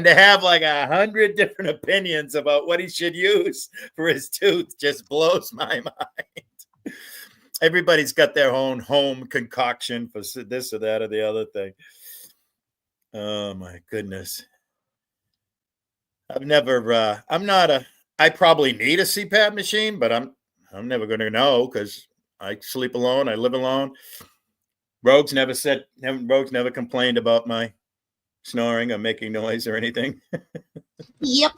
to have like 100 different opinions about what he should use for his tooth just blows my mind. Everybody's got their own home concoction for this or that or the other thing. Oh my goodness. I probably need a CPAP machine, but I'm never going to know because I sleep alone. I live alone. Rogue's never complained about my snoring or making noise or anything. Yep.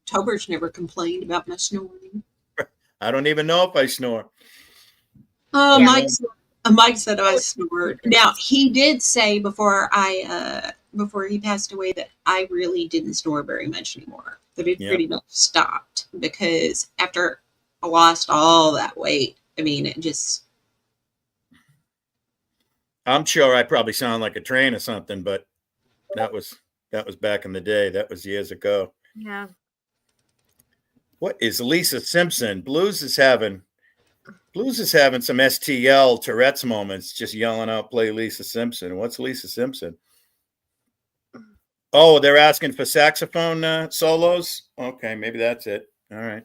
Tober's never complained about my snoring. I don't even know if I snore. Mike said I snored. Now, he did say before he passed away that I really didn't snore very much anymore. That it pretty much stopped because after I lost all that weight, I mean, it just... I'm sure I probably sound like a train or something, but that was back in the day. That was years ago. Yeah. What is Lisa Simpson? Blues is having some STL Tourette's moments, just yelling out, play Lisa Simpson. What's Lisa Simpson? Oh, they're asking for saxophone solos? Okay, maybe that's it. All right.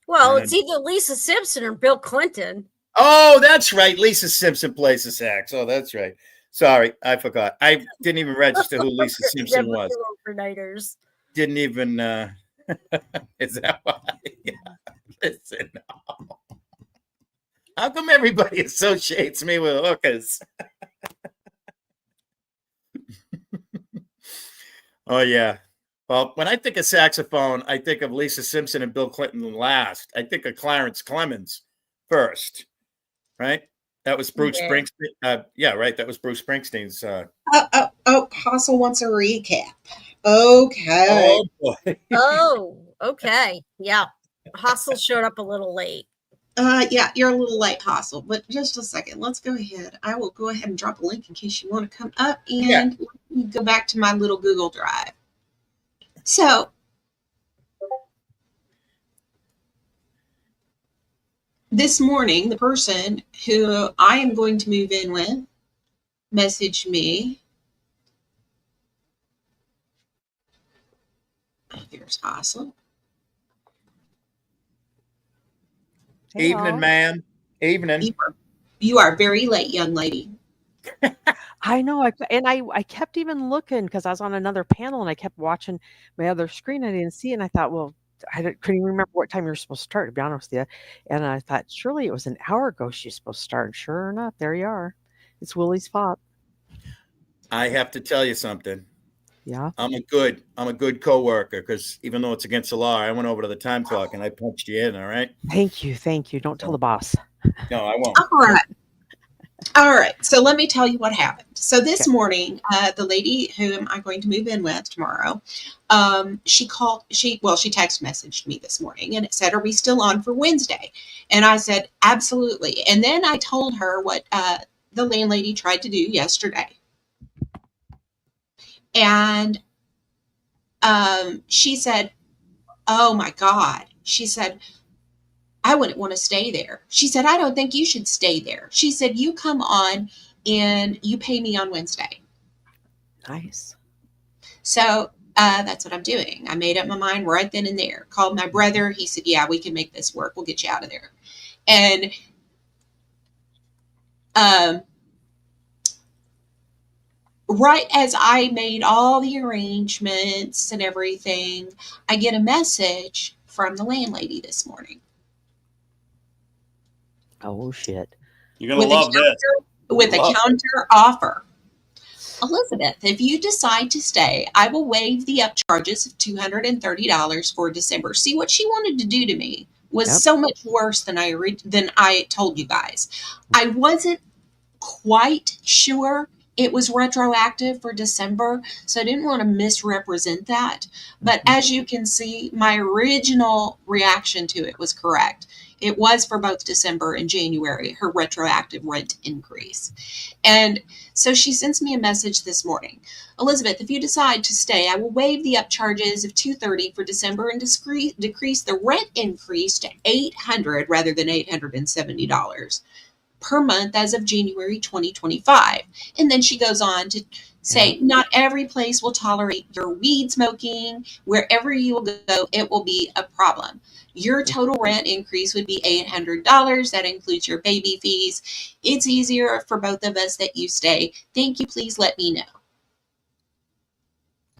Well, it's either Lisa Simpson or Bill Clinton. Oh, that's right. Lisa Simpson plays the sax. Oh, that's right. Sorry, I forgot. I didn't even register who Lisa Simpson was. Overnighters. Didn't even... is that why? Yeah. Listen, no. How come everybody associates me with hookers? Oh, yeah. Well, when I think of saxophone, I think of Lisa Simpson and Bill Clinton last. I think of Clarence Clemens first, right? That was Bruce Springsteen. Right. That was Bruce Springsteen's. Hassel wants a recap. Okay. Oh, boy. Oh, okay. Yeah. Hassel showed up a little late. Yeah, you're a little late, Hassel, but just a second. Let's go ahead. I will go ahead and drop a link in case you want to come up and go back to my little Google Drive. So, this morning, the person who I am going to move in with messaged me. Here's Hassel. Hey, evening, man. Evening. You are very late, young lady. I know. I kept even looking because I was on another panel and I kept watching my other screen. I didn't see it. And I thought, well, couldn't even remember what time you were supposed to start, to be honest with you. And I thought, surely it was an hour ago she's supposed to start. And sure enough, there you are. It's Willie's fault. I have to tell you something. Yeah. I'm a good coworker because even though it's against the law, I went over to the time clock and I punched you in. All right. Thank you. Don't tell the boss. No, I won't. All right. All right, so let me tell you what happened. So this Okay. morning, the lady whom I'm going to move in with tomorrow, she text messaged me this morning and it said, "Are we still on for Wednesday?" And I said, "Absolutely." And then I told her what the landlady tried to do yesterday. And she said, "Oh my God." She said, "I wouldn't want to stay there." She said, "I don't think you should stay there." She said, "You come on and you pay me on Wednesday." Nice. So that's what I'm doing. I made up my mind right then and there. Called my brother. He said, "Yeah, we can make this work. We'll get you out of there." And um, right as I made all the arrangements and everything, I get a message from the landlady this morning Oh shit. You're gonna love this. with a Love. counter offer. "Elizabeth, if you decide to stay, I will waive the upcharges of $230 for December." See, what she wanted to do to me was Yep. so much worse than I told you guys. I wasn't quite sure it was retroactive for December, so I didn't want to misrepresent that. But as you can see, my original reaction to it was correct. It was for both December and January, her retroactive rent increase. And so she sends me a message this morning. "Elizabeth, if you decide to stay, I will waive the upcharges of $230 for December and decrease the rent increase to $800 rather than $870 per month as of January 2025. And then she goes on to say, "Not every place will tolerate your weed smoking. Wherever you will go, it will be a problem. Your total rent increase would be $800. That includes your baby fees. It's easier for both of us that you stay. Thank you. Please let me know."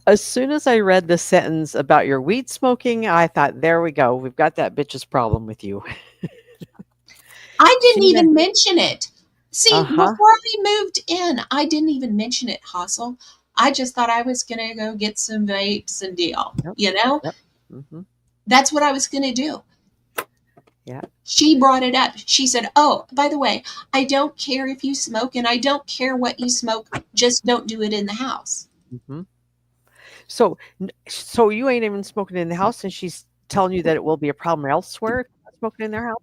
As soon as I read the sentence about your weed smoking, I thought, there we go. We've got that bitch's problem with you. I didn't She even mention it. See, Uh-huh. before I moved in, I didn't even mention it, Hassel. I just thought I was going to go get some vapes and deal. Yep. You know, Yep. Mm-hmm. that's what I was going to do. Yeah. She brought it up. She said, "Oh, by the way, I don't care if you smoke and I don't care what you smoke. Just don't do it in the house." Mm-hmm. So you ain't even smoking in the house, and she's telling you that it will be a problem elsewhere if you're not smoking in their house.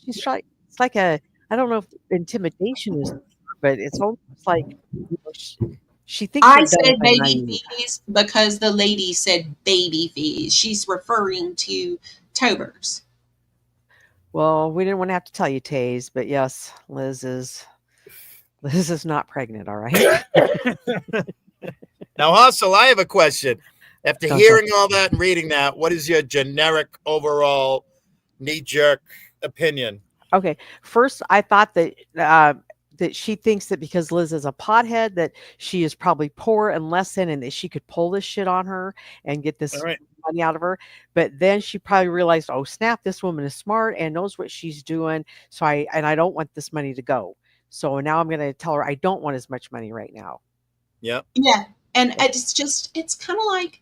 She's like, it's like I don't know if intimidation is, but it's almost like she thinks I you're dumb said and baby naive. fees because the lady said baby fees. She's referring to Tobers. Well, we didn't want to have to tell you, Taze, but yes, Liz is not pregnant. All right. Now, Hustle, I have a question. After Dun, dun. hearing all that and reading that, what is your generic overall knee-jerk opinion? Okay. First, I thought that that she thinks that because Liz is a pothead, that she is probably poor and less than, and that she could pull this shit on her and get this All right. money out of her. But then she probably realized, oh snap, this woman is smart and knows what she's doing. So I don't want this money to go. So now I'm going to tell her I don't want as much money right now. Yep. Yeah. And it's kind of like,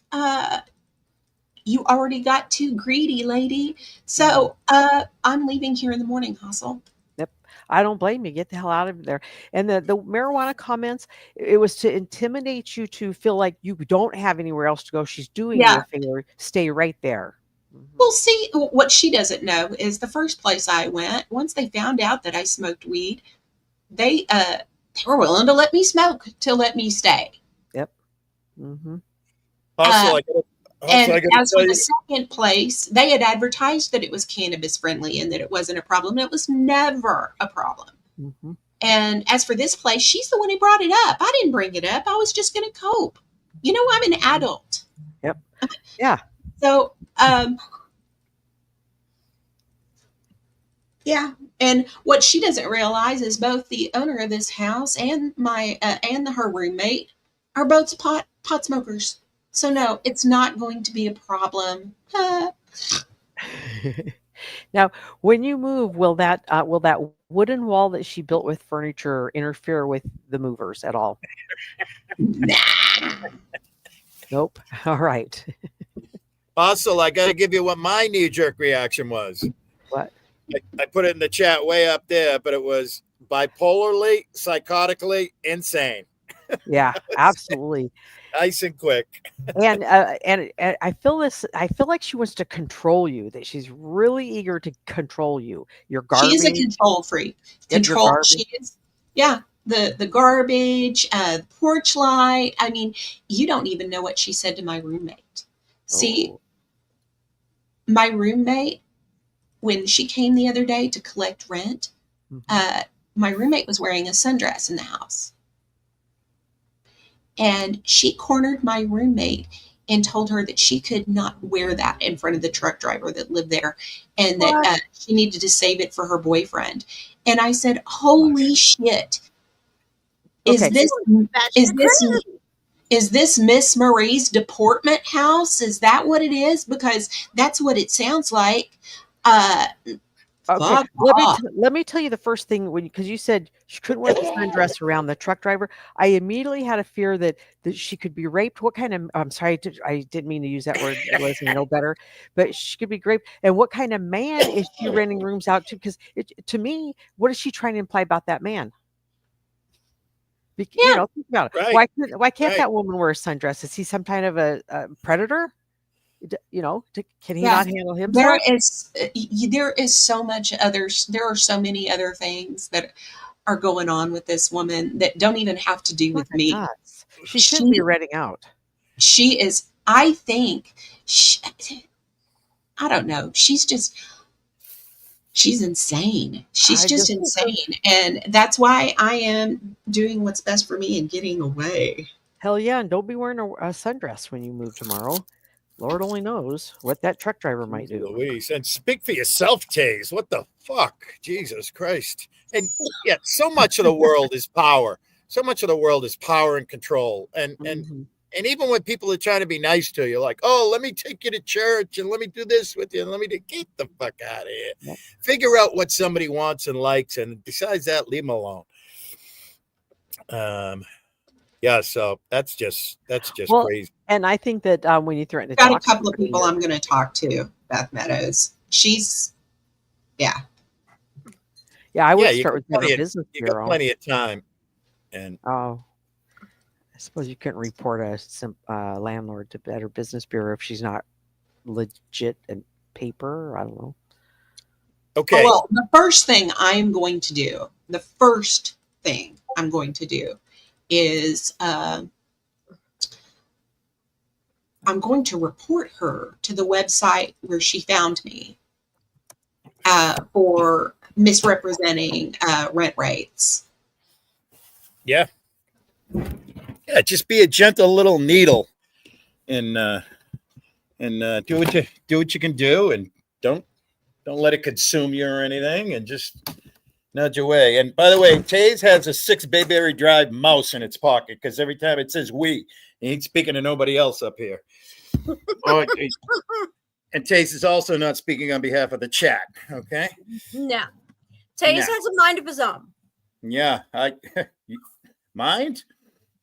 you already got too greedy, lady. So I'm leaving here in the morning, Hustle. Yep. I don't blame you. Get the hell out of there. And the marijuana comments, it was to intimidate you to feel like you don't have anywhere else to go. She's doing you a favor. Stay right there. Well, see, what she doesn't know is the first place I went, once they found out that I smoked weed, they were willing to let me smoke to let me stay. Yep. Mm-hmm. Also, and as for the second place, they had advertised that it was cannabis friendly and that it wasn't a problem. It was never a problem. Mm-hmm. And as for this place, she's the one who brought it up. I didn't bring it up. I was just going to cope. You know, I'm an adult. Yep. Yeah. So, yeah. And what she doesn't realize is both the owner of this house and her roommate are both pot smokers. So no, it's not going to be a problem. Now, when you move, will that wooden wall that she built with furniture interfere with the movers at all? Nah. Nope. All right. Also, I got to give you what my knee-jerk reaction was. What? I put it in the chat way up there, but it was, bipolarly, psychotically insane. Yeah, absolutely. Nice and quick. And I feel this. I feel like she wants to control you. That she's really eager to control you. Your She is a garbage. control freak. Yep, your Control. garbage. She is. Yeah. The garbage, porch light. I mean, you don't even know what she said to my roommate. See, Oh, my roommate, when she came the other day to collect rent, mhm. My roommate was wearing a sundress in the house. And she cornered my roommate and told her that she could not wear that in front of the truck driver that lived there, and that What? she needed to save it for her boyfriend. And I said, "Holy shit! Is Okay. this is Batshit this crazy. is this Miss Marie's deportment house? Is that what it is? Because that's what it sounds like." Uh, Okay, Fuck let me off. let me tell you the first thing when because you said she couldn't wear the sundress around the truck driver. I immediately had a fear that she could be raped. What kind of? I'm sorry, I didn't mean to use that word. Leslie, you know better, but she could be raped. And what kind of man is she renting rooms out to? Because to me, what is she trying to imply about that man? You Yeah, know, think about it. Right. Why can't Right. that woman wear a sundress? Is he some kind of a predator? You know, can he yeah. not handle There himself? is there is so much others. There are so many other things that are going on with this woman that don't even have to do My with me. gosh, she shouldn't be She renting out. she is. I think. I don't know. She's insane. She's I just just insane, and that's why I am doing what's best for me and getting away. Hell yeah, and don't be wearing a sundress when you move tomorrow. Lord only knows what that truck driver might Jeez do. Louise. And speak for yourself, Taze. What the fuck? Jesus Christ. And yet so much of the world is power. So much of the world is power and control. Mhm. And even when people are trying to be nice to you, like, oh, let me take you to church and let me do this with you and let me get the fuck out of here. Yep. Figure out what somebody wants and likes, and besides that, leave them alone. Yeah, so that's just Well, crazy. and I think that when you threaten to Got a talk to couple of somebody, people I'm going to talk to. Beth Meadows. She's yeah. yeah, I Yeah, would start with Better Business you got Bureau. plenty of time. And Oh, I suppose you couldn't report a landlord to Better Business Bureau if she's not legit and paper. I don't know. okay. Well, the first thing I'm going to do, the first thing I'm going to do is I'm going to report her to the website where she found me for misrepresenting rent rates. Yeah. Yeah, just be a gentle little needle and do what you can do, and don't let it consume you or anything, and just nudge away. And by the way, Taze has a 6 Bayberry Drive mouse in its pocket because every time it says "we," he ain't speaking to nobody else up here. Oh, and Taze is also not speaking on behalf of the chat. Okay. No. Taze No. has a mind of his own. Yeah, mind.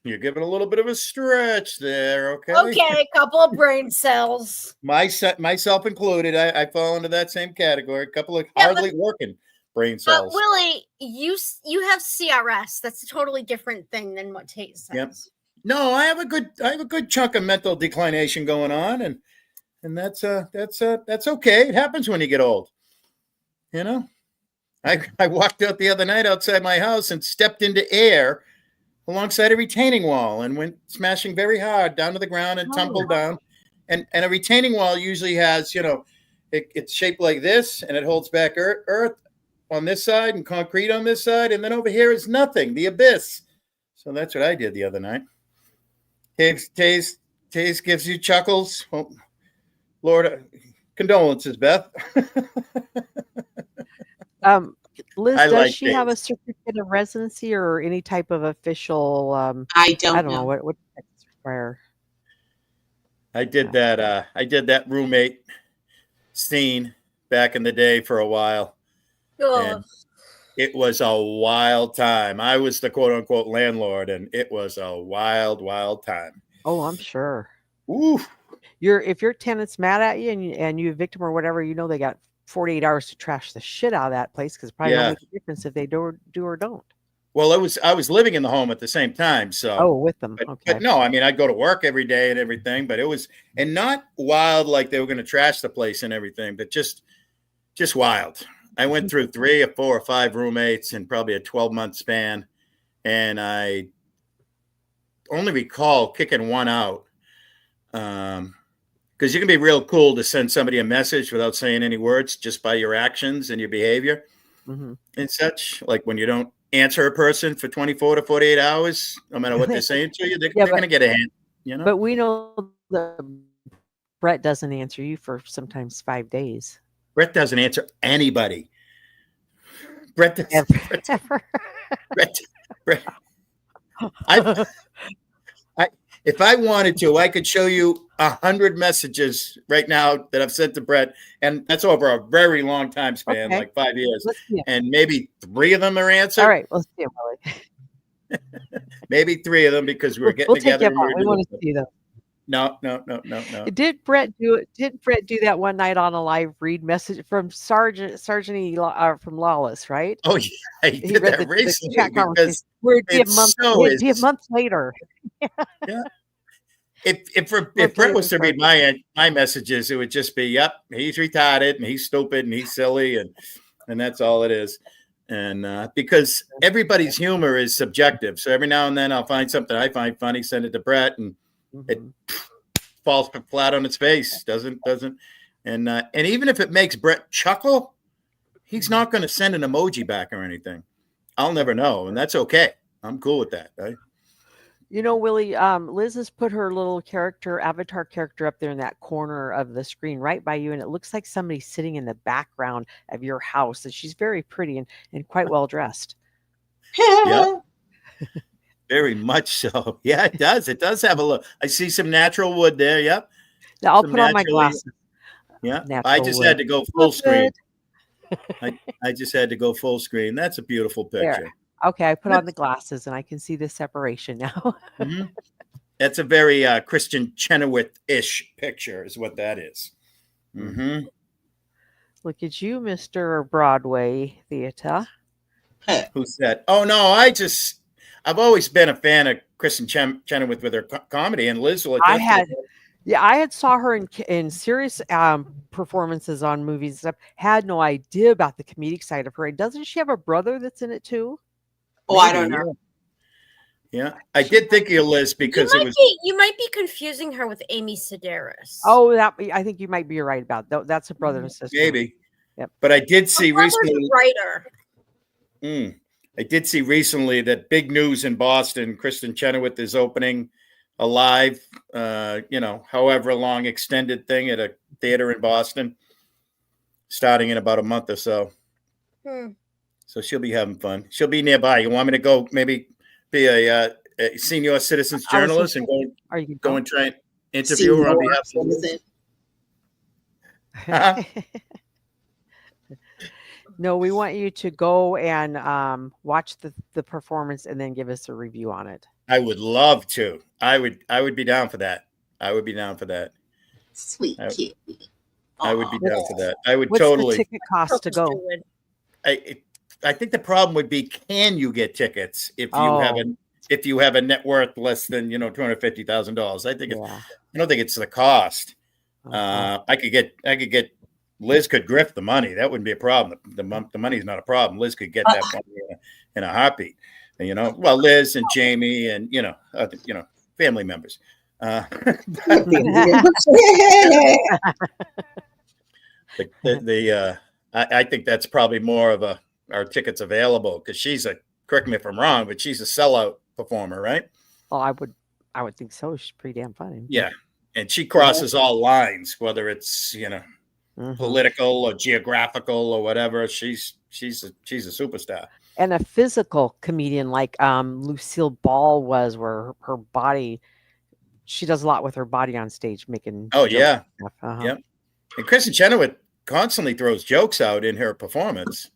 You're giving a little bit of a stretch there. Okay. Okay, a couple of brain cells. Myself included, I fall into that same category. A couple of Yeah, hardly working brain cells. Willie, you have CRS. That's a totally different thing than what Taze says. Yep. No, I have a good chunk of mental declination going on, and that's okay. It happens when you get old. You know, I walked out the other night outside my house and stepped into air alongside a retaining wall and went smashing very hard down to the ground and tumbled down. And a retaining wall usually has, it's shaped like this, and it holds back earth on this side and concrete on this side, and then over here is nothing, the abyss. So that's what I did the other night. Taze gives you chuckles. Well, Lord, condolences, Beth. Liz, I does like she have a Taze. certificate of residency or any type of official? I don't I don't know know. what does it require. I did that roommate scene back in the day for a while. Ugh. And it was a wild time. I was the quote unquote landlord, and it was a wild, wild time. Oh, I'm sure. Ooh. If your tenant's mad at you and you evict them or whatever, you know they got 48 hours to trash the shit out of that place because probably Yeah. don't make a difference if they do or don't. Well, I was living in the home at the same time, so. Oh, with them. But, Okay. but no, I mean, I'd go to work every day and everything, but it was, and not wild like they were going to trash the place and everything, but just wild. I went through 3 or 4 or 5 roommates in probably a 12-month span, and I only recall kicking one out. Because you can be real cool to send somebody a message without saying any words, just by your actions and your behavior and such. Like when you don't answer a person for 24 to 48 hours, no matter what they're saying to you, they're going to get a hand, you know? But we know that Brett doesn't answer you for sometimes 5 days. Brett doesn't answer anybody. Brett doesn't. Brett. If I wanted to, I could show you 100 messages right now that I've sent to Brett, and that's over a very long time span, like 5 years. And maybe 3 of them are answered. All right, let's see them, Willie. Maybe 3 of them because we're getting together. We want to see them. No. Did Brett do it? Did Brett do that one night on a live read message from Sergeant from Lawless, right? Oh yeah, he did that recently because it'd be a month later. Yeah. If Brett was to read my messages, it would just be, yep, he's retarded and he's stupid and he's silly and that's all it is. And because everybody's humor is subjective, so every now and then I'll find something I find funny, send it to Brett, and it falls flat on its face. Doesn't. And even if it makes Brett chuckle, he's not going to send an emoji back or anything. I'll never know, and that's okay. I'm cool with that. Right? You know, Willie, Liz has put her little avatar character up there in that corner of the screen right by you, and it looks like somebody sitting in the background of your house, and she's very pretty and quite well dressed. Yeah. Very much so. Yeah, it does. It does have a look. I see some natural wood there. Yep. Now I'll put on my glasses. Yeah. I just had to go full screen. I just had to go full screen. That's a beautiful picture. There. Okay, I put on the glasses and I can see the separation now. That's a very Christian Chenoweth-ish picture is what that is. Look at you, Mr. Broadway Theater. Who's that? Oh, no, I've always been a fan of Kristen Chenoweth with her comedy, and Liz will. I had saw her in serious performances on movies and stuff. Had no idea about the comedic side of her. Doesn't she have a brother that's in it too? Oh, maybe. I don't know. Yeah, I did think of Liz because you might be confusing her with Amy Sedaris. Oh, I think you might be right about that. That's a brother and sister. Maybe. Yep. But I did see recently. Writer. I did see recently that big news in Boston. Kristen Chenoweth is opening a live, however long extended thing at a theater in Boston, starting in about a month or so. So she'll be having fun. She'll be nearby. You want me to go maybe be a senior citizens journalist and go and try and interview her on behalf of No, we want you to go and watch the performance and then give us a review on it. I would love to. I would be down for that. Sweet kid. I would be down for that. I would What's totally. What's the ticket cost to go? I think the problem would be, can you get tickets if you have a net worth less than $250,000? I don't think it's the cost. I could get. Liz could grift the money. That wouldn't be a problem. The money's not a problem. Liz could get that money in a heartbeat. Liz and Jamie and family members. I think that's probably more of our tickets available because correct me if I'm wrong, but she's a sellout performer, right? Oh, I would think so. She's pretty damn funny. Yeah, and she crosses all lines, whether it's political or geographical or whatever. She's a superstar. And a physical comedian like Lucille Ball was, where her body, she does a lot with her body on stage, making. Oh yeah, yeah. And Kristen Chenoweth constantly throws jokes out in her performance.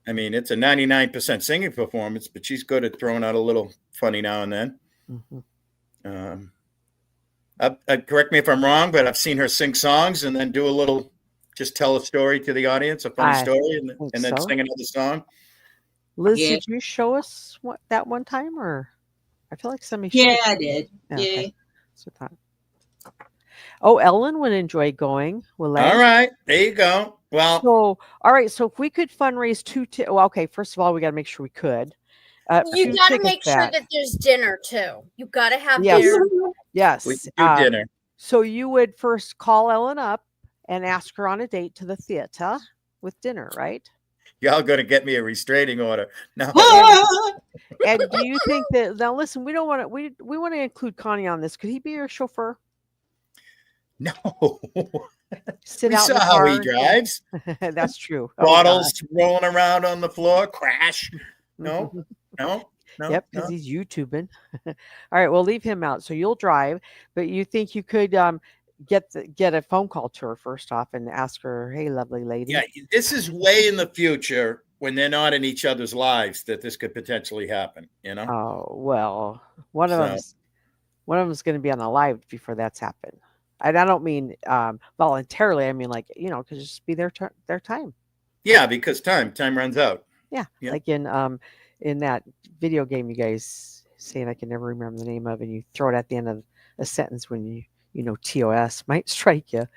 I mean, it's a 99% singing performance, but she's good at throwing out a little funny now and then. Correct me if I'm wrong, but I've seen her sing songs and then do a little just tell a story to the audience, a funny I story, think and then so. sing another song? Liz, Yeah. did you show us that one time, or I feel like somebody showed Yeah, it? I did. Yeah, Yeah. okay. That's what I thought. Oh, Ellen would enjoy going. Will All right, there you go. Well, So, all right. So if we could fundraise well, okay. First of all, we got to make sure we could. You 2 got to tickets make sure back. that there's dinner too. You got to have Yes. dinner. Yes. we can do dinner. So you would first call Ellen up and ask her on a date to the theater with dinner, right? Y'all going to get me a restraining order. No. And do you think that now? Listen, we don't want to. We want to include Connie on this. Could he be your chauffeur? No. Sit We out in saw the how car. he drives. That's true. Bottles rolling around on the floor. Crash. No. Yep, because he's YouTubing. All right, we'll leave him out. So you'll drive, but you think you could get a phone call to her first off and ask her, "Hey, lovely lady." Yeah, this is way in the future when they're not in each other's lives that this could potentially happen. Oh well, one of them's going to be on a live before that's happened. And I don't mean voluntarily. I mean could just be their time. Yeah, because time runs out. Yeah, Yeah. like in that video game you guys saying I can never remember the name of, and you throw it at the end of a sentence when TOS might strike you.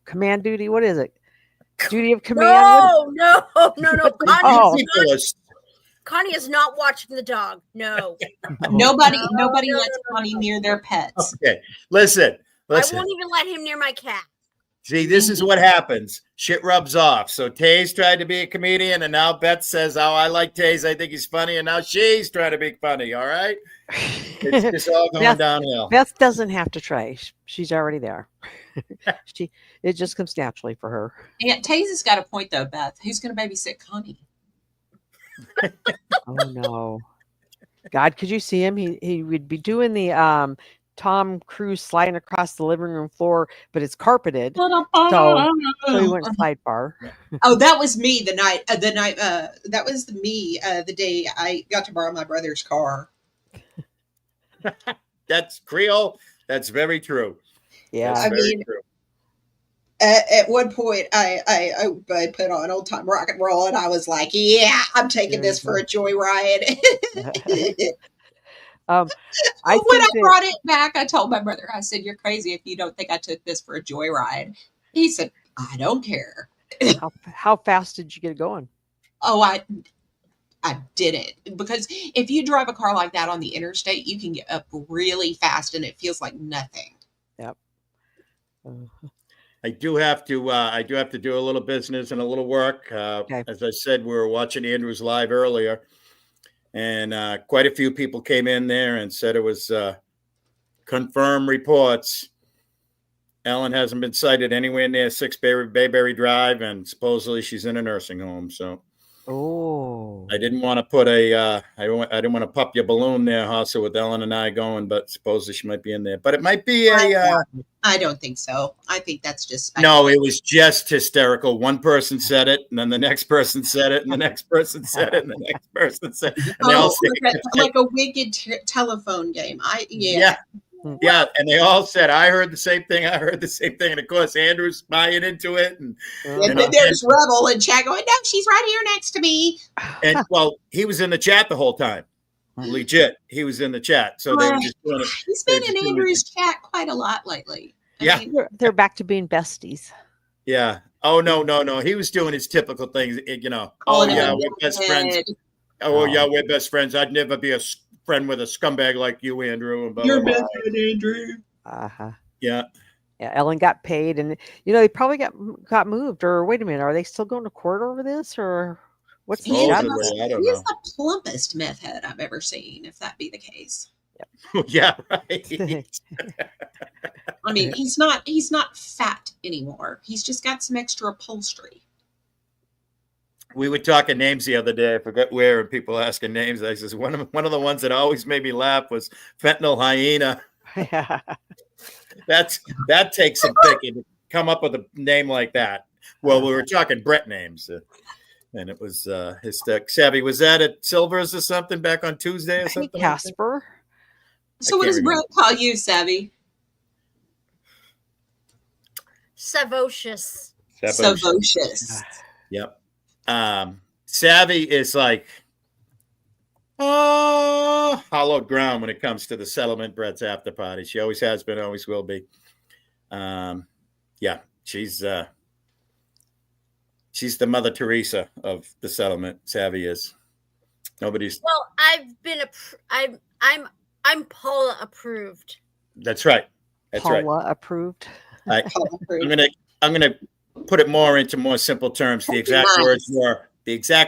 Command duty. What is it? Duty of command. No. Connie is not watching the dog. No. Nobody lets Connie near their pets. Okay, listen. I won't even let him near my cat. See, this is what happens. Shit rubs off. So Taze tried to be a comedian, and now Beth says, "Oh, I like Taze. I think he's funny." And now she's trying to be funny. All right, it's just all going downhill. Beth doesn't have to try. She's already there. It just comes naturally for her. Yeah, Taze has got a point though, Beth. Who's going to babysit Connie? Oh no, God! Could you see him? He would be doing the Tom Cruise sliding across the living room floor, but it's carpeted, so he went slide bar. Oh, that was me the day I got to borrow my brother's car. That's Creole. That's very true. Yeah, I mean, true. At one point, I put on old time rock and roll, and I was like, "Yeah, I'm taking this for a joyride." When I brought it back, I told my brother, I said, "You're crazy if you don't think I took this for a joyride." He said, "I don't care." How fast did you get it going? Oh, I did it because if you drive a car like that on the interstate, you can get up really fast, and it feels like nothing. Yep. I do have to do a little business and a little work. Okay. As I said, we were watching Andrew's live earlier, and quite a few people came in there and said it was confirmed reports. Ellen hasn't been sighted anywhere near 6 Bayberry Drive, and supposedly she's in a nursing home. So, I didn't want to put I didn't want to pop your balloon there, Hassa, with Ellen and I going, but supposedly she might be in there. But it might be I don't think so. I think that's just no. It was just hysterical. One person said it, and then the next person said it, and the next person said it, and the next person said it. And they all said like a wicked telephone game. Yeah, and they all said, "I heard the same thing. I heard the same thing." And of course, Andrew's buying into it, and then there's Rebel and Chad going, "No, she's right here next to me." And well, he was in the chat the whole time. Legit, he was in the chat. So they were just doing it. He's been in Andrew's chat quite a lot lately. Yeah, they're back to being besties. Yeah. Oh no. He was doing his typical things. Oh yeah, we're best friends. Oh yeah, we're best friends. I'd never be a friend with a scumbag like you, Andrew. And blah, You're blah, blah. best friend, Andrew. Yeah. Yeah, Ellen got paid, and they probably got moved. Or wait a minute, are they still going to court over this, or what's the I don't know. He's the plumpest meth head I've ever seen, if that be the case. Yep. Yeah, right. I mean, he's not fat anymore. He's just got some extra upholstery. We were talking names the other day. I forgot where, and people asking names. I says one of the ones that always made me laugh was Fentanyl Hyena. Yeah. That takes some thinking to come up with a name like that. Well, we were talking Brett names, and it was his Savvy. Was that at Silver's or something back on Tuesday or something? Hey, Casper. So what does Brett call you, Savvy? Savocious. Savocious. Yep. Savvy is like hollowed ground when it comes to the settlement Brett's after party. She always has been, always will be. Yeah, she's the Mother Teresa of the settlement. Savvy is. Nobody's. Well, I'm Paula approved. That's right. That's Paula right. approved. I'm gonna put it more into more simple terms. The exact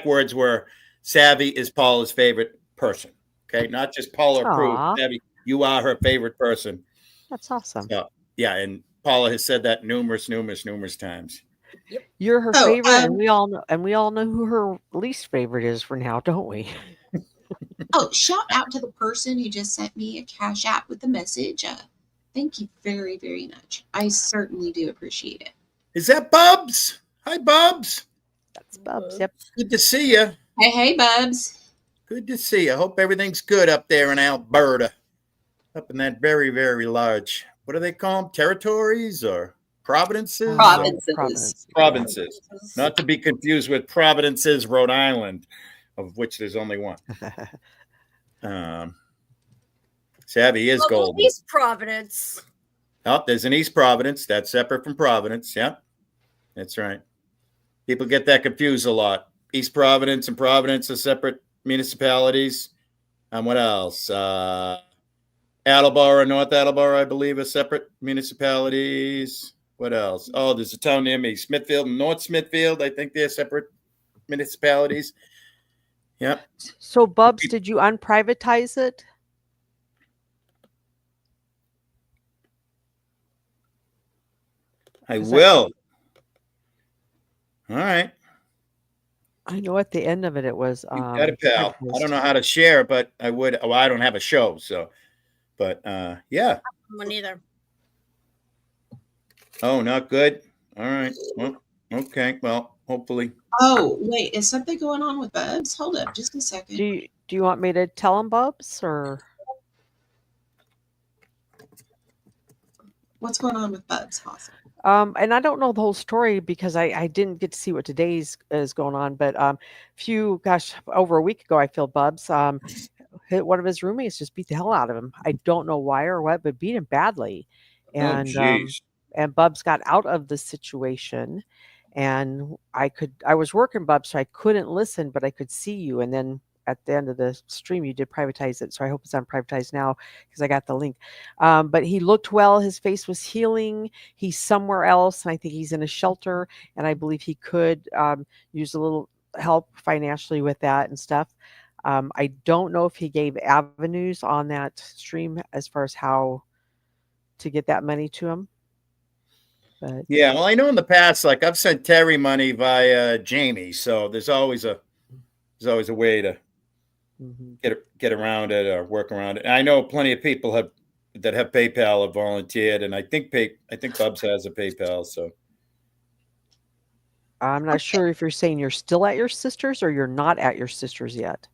words were Savvy is Paula's favorite person. Okay, not just Paula approved. Savvy, you are her favorite person. That's awesome. So, yeah, and Paula has said that numerous times. You're her favorite, and we all know who her least favorite is for now, don't we? Shout out to the person who just sent me a Cash App with a message. Thank you very, very much. I certainly do appreciate it. Is that Bubs? Hi, Bubs. That's Bubs. Yep. Good to see you. Hey, Bubs. Good to see you. Hope everything's good up there in Alberta. Up in that very, very large, what do they call them? Territories or provinces? Provinces. Not to be confused with Providences, Rhode Island, of which there's only one. Savvy is golden. East Providence. Oh, there's an East Providence. That's separate from Providence. Yep. That's right. People get that confused a lot. East Providence and Providence are separate municipalities. And what else? Attleboro, North Attleboro, I believe, are separate municipalities. What else? Oh, there's a town near me, Smithfield and North Smithfield. I think they're separate municipalities. Yep. So, Bubs, did you unprivatize it? I will. All right. I know at the end of it was. You got it, pal. I don't know how to share, but I would. Oh, I don't have a show, so. But yeah. One either. Oh, not good. All right. Well, okay. Well, hopefully. Oh, wait. Is something going on with Bubs? Hold up, just a second. Do you want me to tell him, Bubs, or what's going on with Bubs, Awesome. And I don't know the whole story because I didn't get to see what today's is going on. But over a week ago, I feel Bubs one of his roommates just beat the hell out of him. I don't know why or what, but beat him badly. And and Bubs got out of the situation, and I was working, Bubs, so I couldn't listen, but I could see you. And then at the end of the stream, you did privatize it. So I hope it's unprivatized now because I got the link. But he looked well. His face was healing. He's somewhere else. And I think he's in a shelter. And I believe he could use a little help financially with that and stuff. I don't know if he gave avenues on that stream as far as how to get that money to him. But yeah, well, I know in the past, like I've sent Terry money via Jamie. So there's always a way to get around it or work around it. And I know plenty of people that have PayPal have volunteered, and I think Bubs has a PayPal. So I'm not sure if you're saying you're still at your sister's or you're not at your sister's yet.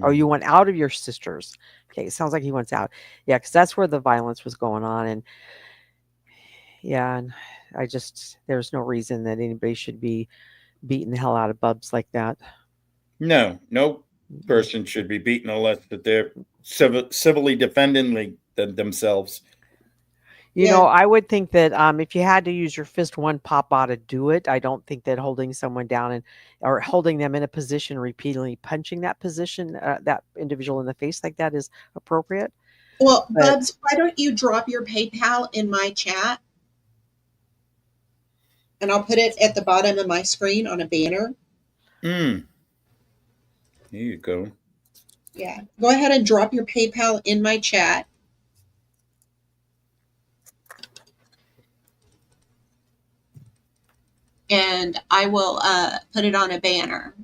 Oh, you went out of your sister's. Okay, it sounds like he went out. Yeah, because that's where the violence was going on, and and there's no reason that anybody should be beating the hell out of Bubs like that. No person should be beaten unless that they're civilly defending themselves. You know, I would think that if you had to use your fist, one pop ought to do it. I don't think that holding someone down or holding them in a position, repeatedly punching that individual in the face like that is appropriate. Well, Bubs, why don't you drop your PayPal in my chat? And I'll put it at the bottom of my screen on a banner. There you go. Yeah. Go ahead and drop your PayPal in my chat. And I will put it on a banner.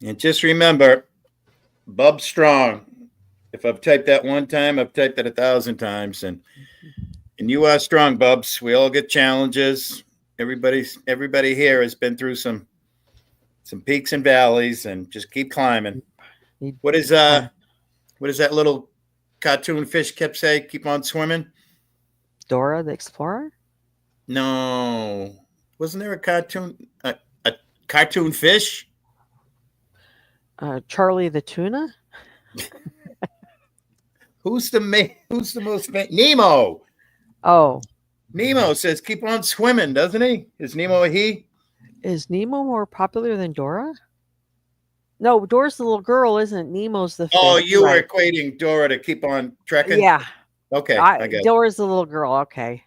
And just remember, Bub Strong. If I've typed that one time, I've typed it 1,000 times. And you are strong, Bubs. We all get challenges. Everybody here has been through some peaks and valleys, and just keep climbing. What is that little cartoon fish kept saying? Keep on swimming. Dora the Explorer? No. Wasn't there a cartoon fish? Charlie the Tuna? Who's the most famous? Nemo. Oh, Nemo says keep on swimming, doesn't he? Is Nemo a he? is Nemo more popular than Dora? No, Dora's the little girl, isn't it? Nemo's the fish. Oh, you were right. equating Dora to keep on trekking? Yeah. Okay, I got it. Dora's the little girl. Okay.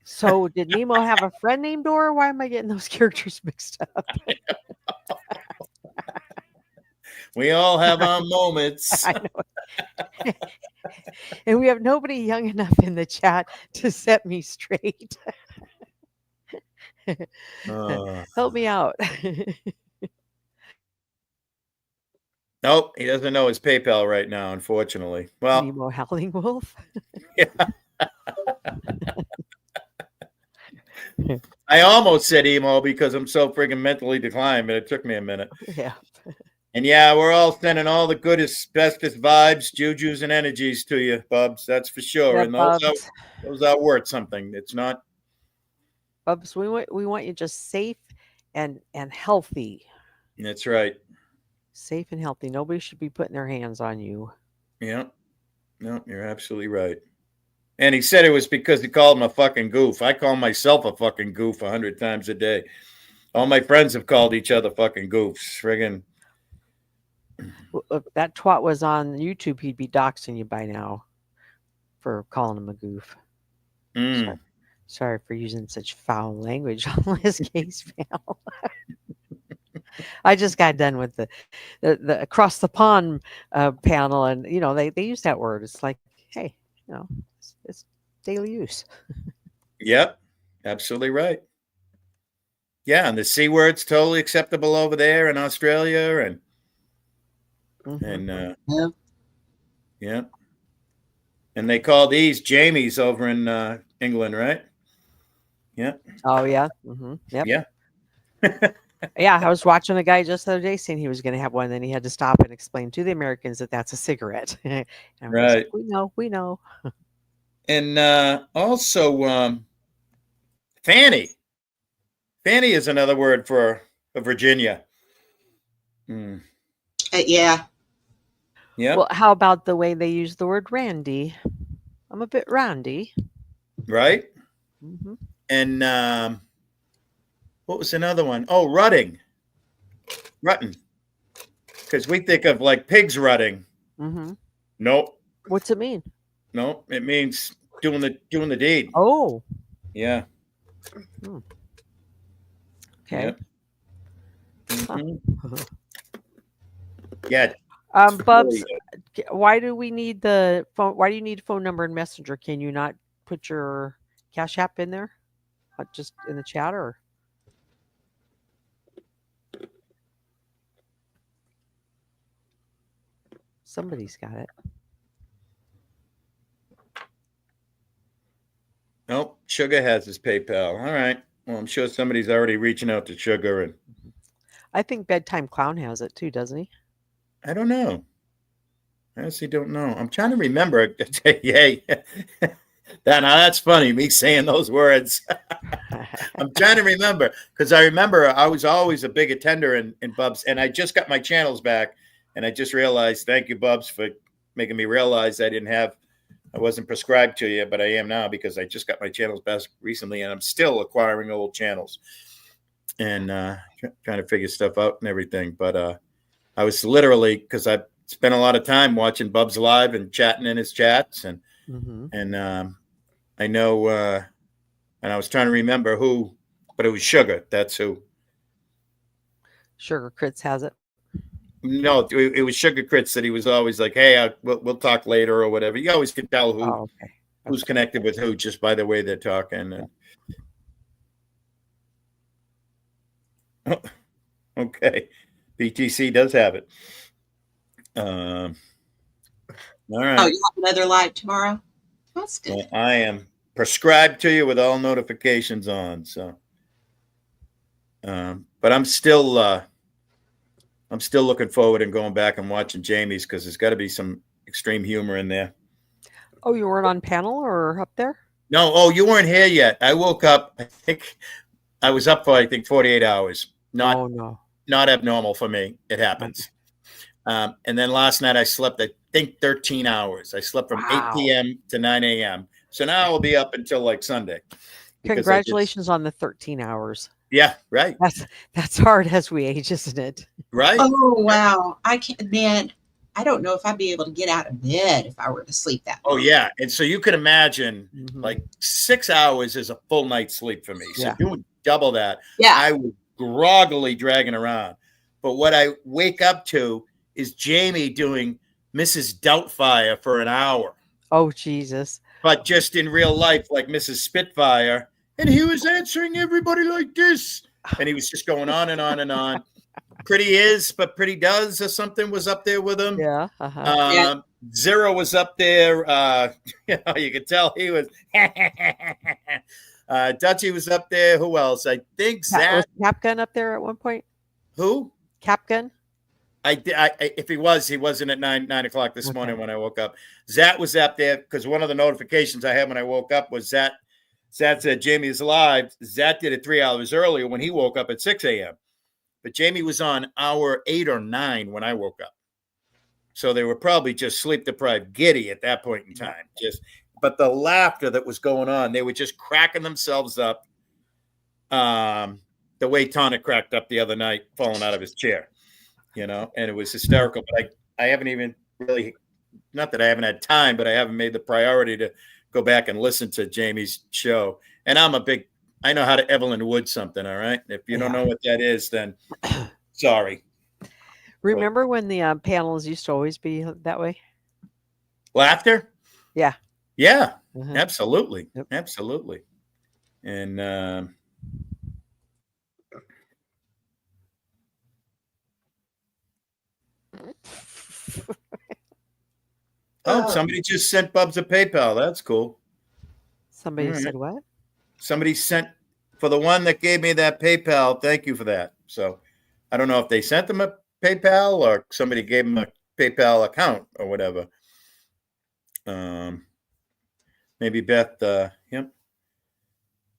So did Nemo have a friend named Dora? Why am I getting those characters mixed up? We all have our moments. I know. And we have nobody young enough in the chat to set me straight. Help me out. Nope, he doesn't know his PayPal right now, unfortunately. Well, Nemo Howling Wolf. Yeah. I almost said emo because I'm so friggin' mentally declined, but it took me a minute. Yeah. And yeah, we're all sending all the goodest, bestest vibes, jujus, and energies to you, Bubs. That's for sure. Yeah, And Bubs. those are worth something. It's not. Bubs, we want you just safe and healthy. That's right. Safe and healthy. Nobody should be putting their hands on you. Yeah. No, you're absolutely right. And he said it was because he called him a fucking goof. I call myself a fucking goof 100 times a day. All my friends have called each other fucking goofs. Friggin'. If that twat was on YouTube, he'd be doxing you by now for calling him a goof. Sorry for using such foul language on this case, pal. I just got done with the across the pond panel, and they use that word. It's like, hey, it's daily use. Yep, absolutely right. Yeah, and the C word's totally acceptable over there in Australia, and yeah, and they call these Jamies over in England, right? Yeah. Oh yeah. Mm-hmm. Yep. Yeah. Yeah, I was watching a guy just the other day saying he was going to have one, then he had to stop and explain to the Americans that that's a cigarette. And right. Like, we know. And also, fanny. Fanny is another word for Virginia. Yeah. Yeah. Well, how about the way they use the word randy? I'm a bit randy. Right. Mm-hmm. And what was another one? Oh, rutting. Rutting. Because we think of like pigs rutting. Mm-hmm. Nope. What's it mean? Nope. It means doing the deed. Oh. Yeah. Okay. Yep. Mm-hmm. Yeah. Bubs, why do we need the phone? Why do you need a phone number and messenger? Can you not put your Cash App in there? Just in the chat, or? Somebody's got it. Nope. Sugar has his PayPal. All right. Well, I'm sure somebody's already reaching out to Sugar, and I think Bedtime Clown has it too, doesn't he? I don't know. I honestly don't know. I'm trying to remember. Yay. That's funny, me saying those words. I'm trying to remember, because I remember I was always a big attender in Bubs, and I just got my channels back, and I just realized, thank you, Bubs, for making me realize I wasn't prescribed to you, but I am now, because I just got my channels back recently, and I'm still acquiring old channels and trying to figure stuff out and everything. But I was literally, because I spent a lot of time watching Bubs live and chatting in his chats, and I know, and I was trying to remember who, but it was Sugar. That's who. Sugar Crits has it. No, it was Sugar Crits that he was always like, "Hey, we'll talk later" or whatever. You always can tell who's connected with who just by the way they're talking. And... Okay, BTC does have it. All right. Oh, you have another live tomorrow? That's good. Well, I am prescribed to you with all notifications on. So, but I'm still looking forward and going back and watching Jamie's, because there's got to be some extreme humor in there. Oh, you weren't on panel or up there? No, oh, you weren't here yet. I woke up. I think I was up for 48 hours. Oh no. Not abnormal for me. It happens. And then last night I slept, I think, 13 hours. I slept from 8 Wow. p.m. to 9 a.m. So now I'll be up until like Sunday. Congratulations on the 13 hours. Yeah, right. That's hard as we age, isn't it? Right. Oh, wow. I can't, man. I don't know if I'd be able to get out of bed if I were to sleep that long. Oh, yeah. And so you can imagine like 6 hours is a full night's sleep for me. So Yeah. doing double that, Yeah. I was groggily dragging around. But what I wake up to is Jamie doing Mrs. Doubtfire for an hour. Oh, Jesus. But just in real life, like Mrs. Spitfire. And he was answering everybody like this. And he was just going on and on and on. Pretty is, but Pretty does, or something was up there with him. Yeah. Uh-huh. Yeah. Zero was up there. You could tell he was. Dutchie was up there. Who else? I think Zach. Was Capgun up there at one point? Who? Capgun? If he wasn't at 9 o'clock this morning when I woke up. Zach was up there because one of the notifications I had when I woke up was Zach said Jamie is alive. Zach did it 3 hours earlier when he woke up at 6 a.m. But Jamie was on hour 8 or 9 when I woke up. So they were probably just sleep deprived giddy at that point in time. But the laughter that was going on, they were just cracking themselves up. The way Tonic cracked up the other night, falling out of his chair, and it was hysterical. But I haven't even really, not that I haven't had time, but I haven't made the priority to go back and listen to Jamie's show. And I know how to Evelyn Wood something. All right. If you don't know what that is, then sorry. Remember when the panels used to always be that way? Laughter? Yeah. Yeah, Uh-huh. absolutely. Yep. Absolutely. And somebody just sent Bubs a PayPal. That's cool. Somebody said what? Somebody sent for the one that gave me that PayPal. Thank you for that. So I don't know if they sent them a PayPal or somebody gave them a PayPal account or whatever. Maybe Beth. Yep.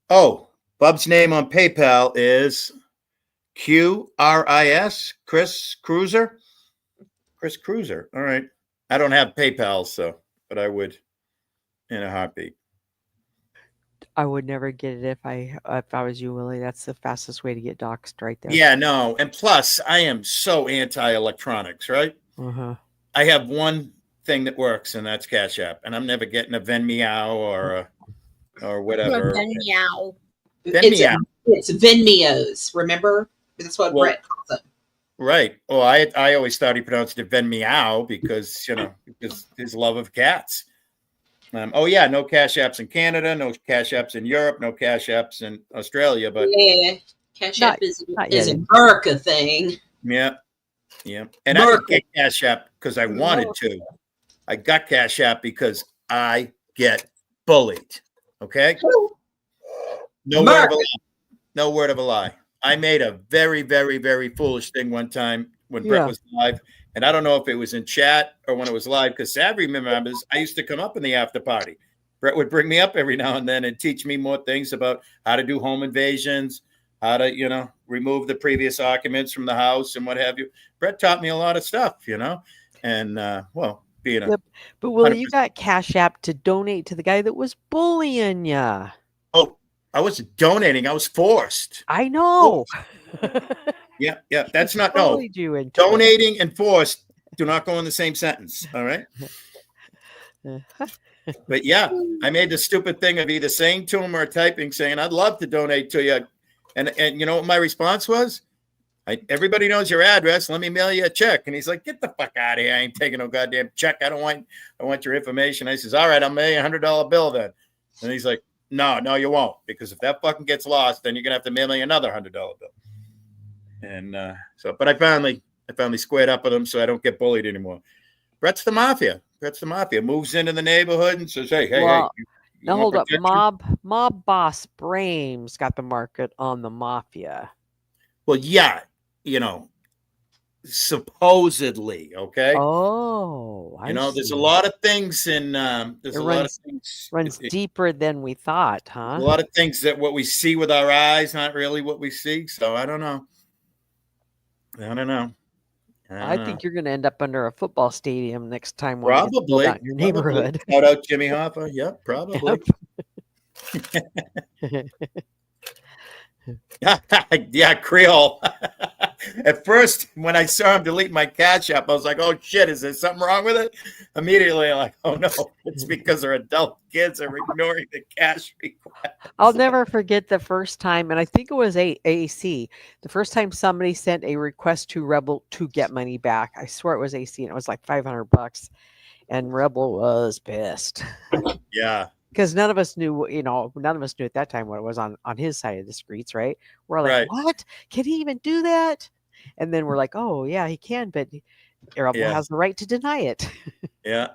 Oh, Bub's name on PayPal is QRIS, Chris Cruiser. Chris Cruiser. All right. I don't have PayPal, but I would in a heartbeat. I would never get it if I was you, Willie. That's the fastest way to get doxxed right there. Yeah, no. And plus, I am so anti-electronics, right? Uh-huh. I have one thing that works, and that's Cash App. And I'm never getting a Venmeow or whatever. Venmeow. Venmeow. It's Venmeos, remember? That's what Brett calls them. Right. Well, I always thought he pronounced it Venmeow because his love of cats. No Cash Apps in Canada, no Cash Apps in Europe, no Cash Apps in Australia. But yeah, Cash App is a America thing. Yeah. And I didn't get Cash App because I wanted to. I got Cash App because I get bullied. Okay. No word of a lie. I made a very, very, very foolish thing one time when Brett was live. And I don't know if it was in chat or when it was live, because Sav remembers I used to come up in the after party. Brett would bring me up every now and then and teach me more things about how to do home invasions, how to, remove the previous occupants from the house and what have you. Brett taught me a lot of stuff, and being a. But Willie, you got Cash App to donate to the guy that was bullying you. Oh, I wasn't donating. I was forced. I know. Yeah. That's not donating and forced do not go in the same sentence. All right. But yeah, I made the stupid thing of either saying to him or typing saying, I'd love to donate to you. And you know what my response was? Everybody knows your address. Let me mail you a check. And he's like, get the fuck out of here. I ain't taking no goddamn check. I want your information. I says, all right, I'll mail you $100 bill then. And he's like, no, you won't. Because if that fucking gets lost, then you're going to have to mail me another $100 bill. And but I finally squared up with him so I don't get bullied anymore. Brett's the mafia. Moves into the neighborhood and says, hey. Now hold up. Mob boss Brames got the market on the mafia. Well, yeah, supposedly. Okay. Oh, I There's a see. lot of things in there's It a lot of runs things. runs deeper than we thought, There's huh? a lot of things that what we see with our eyes, not really what we see. So I don't know. I don't know. I I don't know. think you're going to end up under a football stadium next time one gets built Probably. out in your Probably. neighborhood. Shout out Jimmy Hoffa. Yep, probably. Yep. Yeah, Creole. At first, when I saw him delete my Cash App, I was like, "Oh shit, is there something wrong with it?" Immediately, like, "Oh no, it's because our adult kids are ignoring the cash request." I'll never forget the first time, and I think it was AC. The first time somebody sent a request to Rebel to get money back. I swear it was AC, and it was like $500, and Rebel was pissed Yeah, because none of us knew. None of us knew at that time what it was on his side of the streets. Right? We're like, right. "What? Can he even do that?" And then we're like, "Oh yeah, he can, but Rebel Yeah, has the right to deny it." yeah,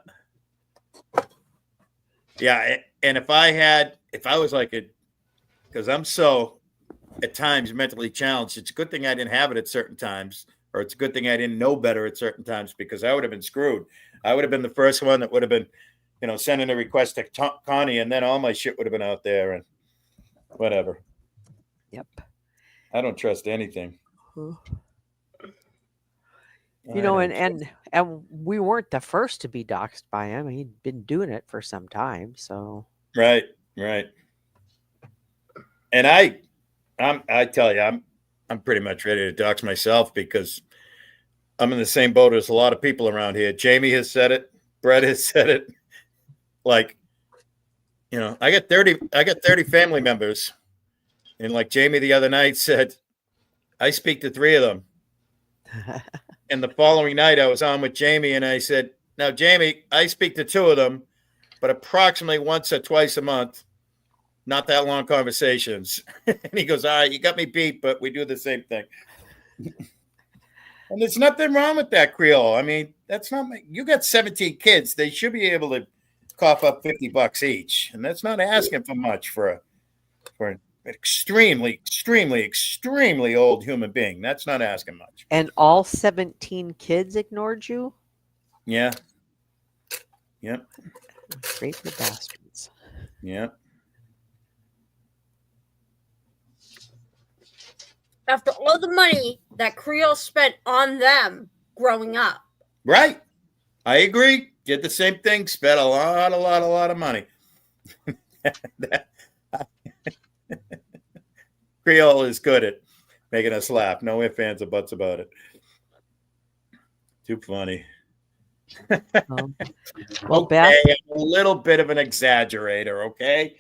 yeah. And if I was like it, because I'm so at times mentally challenged, it's a good thing I didn't have it at certain times, or it's a good thing I didn't know better at certain times because I would have been screwed. I would have been the first one that would have been, sending a request to Connie, and then all my shit would have been out there and whatever. Yep. I don't trust anything. You know, and we weren't the first to be doxxed by him. He'd been doing it for some time, so right. And I tell you, I'm pretty much ready to dox myself because I'm in the same boat as a lot of people around here. Jamie has said it. Brett has said it. Like, I got 30 family members. And like Jamie the other night said, I speak to 3 of them. And the following night I was on with Jamie and I said, now, Jamie, I speak to 2 of them, but approximately once or twice a month, not that long conversations. And he goes, all right, you got me beat, but we do the same thing. And there's nothing wrong with that, Creole. I mean, that's not you got 17 kids. They should be able to cough up $50 each. And that's not asking for much for an extremely, extremely, extremely old human being. That's not asking much. And all 17 kids ignored you? Yeah. Yep. Great for bastards. Yep. After all the money that Creole spent on them growing up. Right. I agree. Did the same thing. Spent a lot of money. Creole is good at making us laugh. No ifs, ands, or buts about it. Too funny. Well, okay, Beth, I'm a little bit of an exaggerator, okay?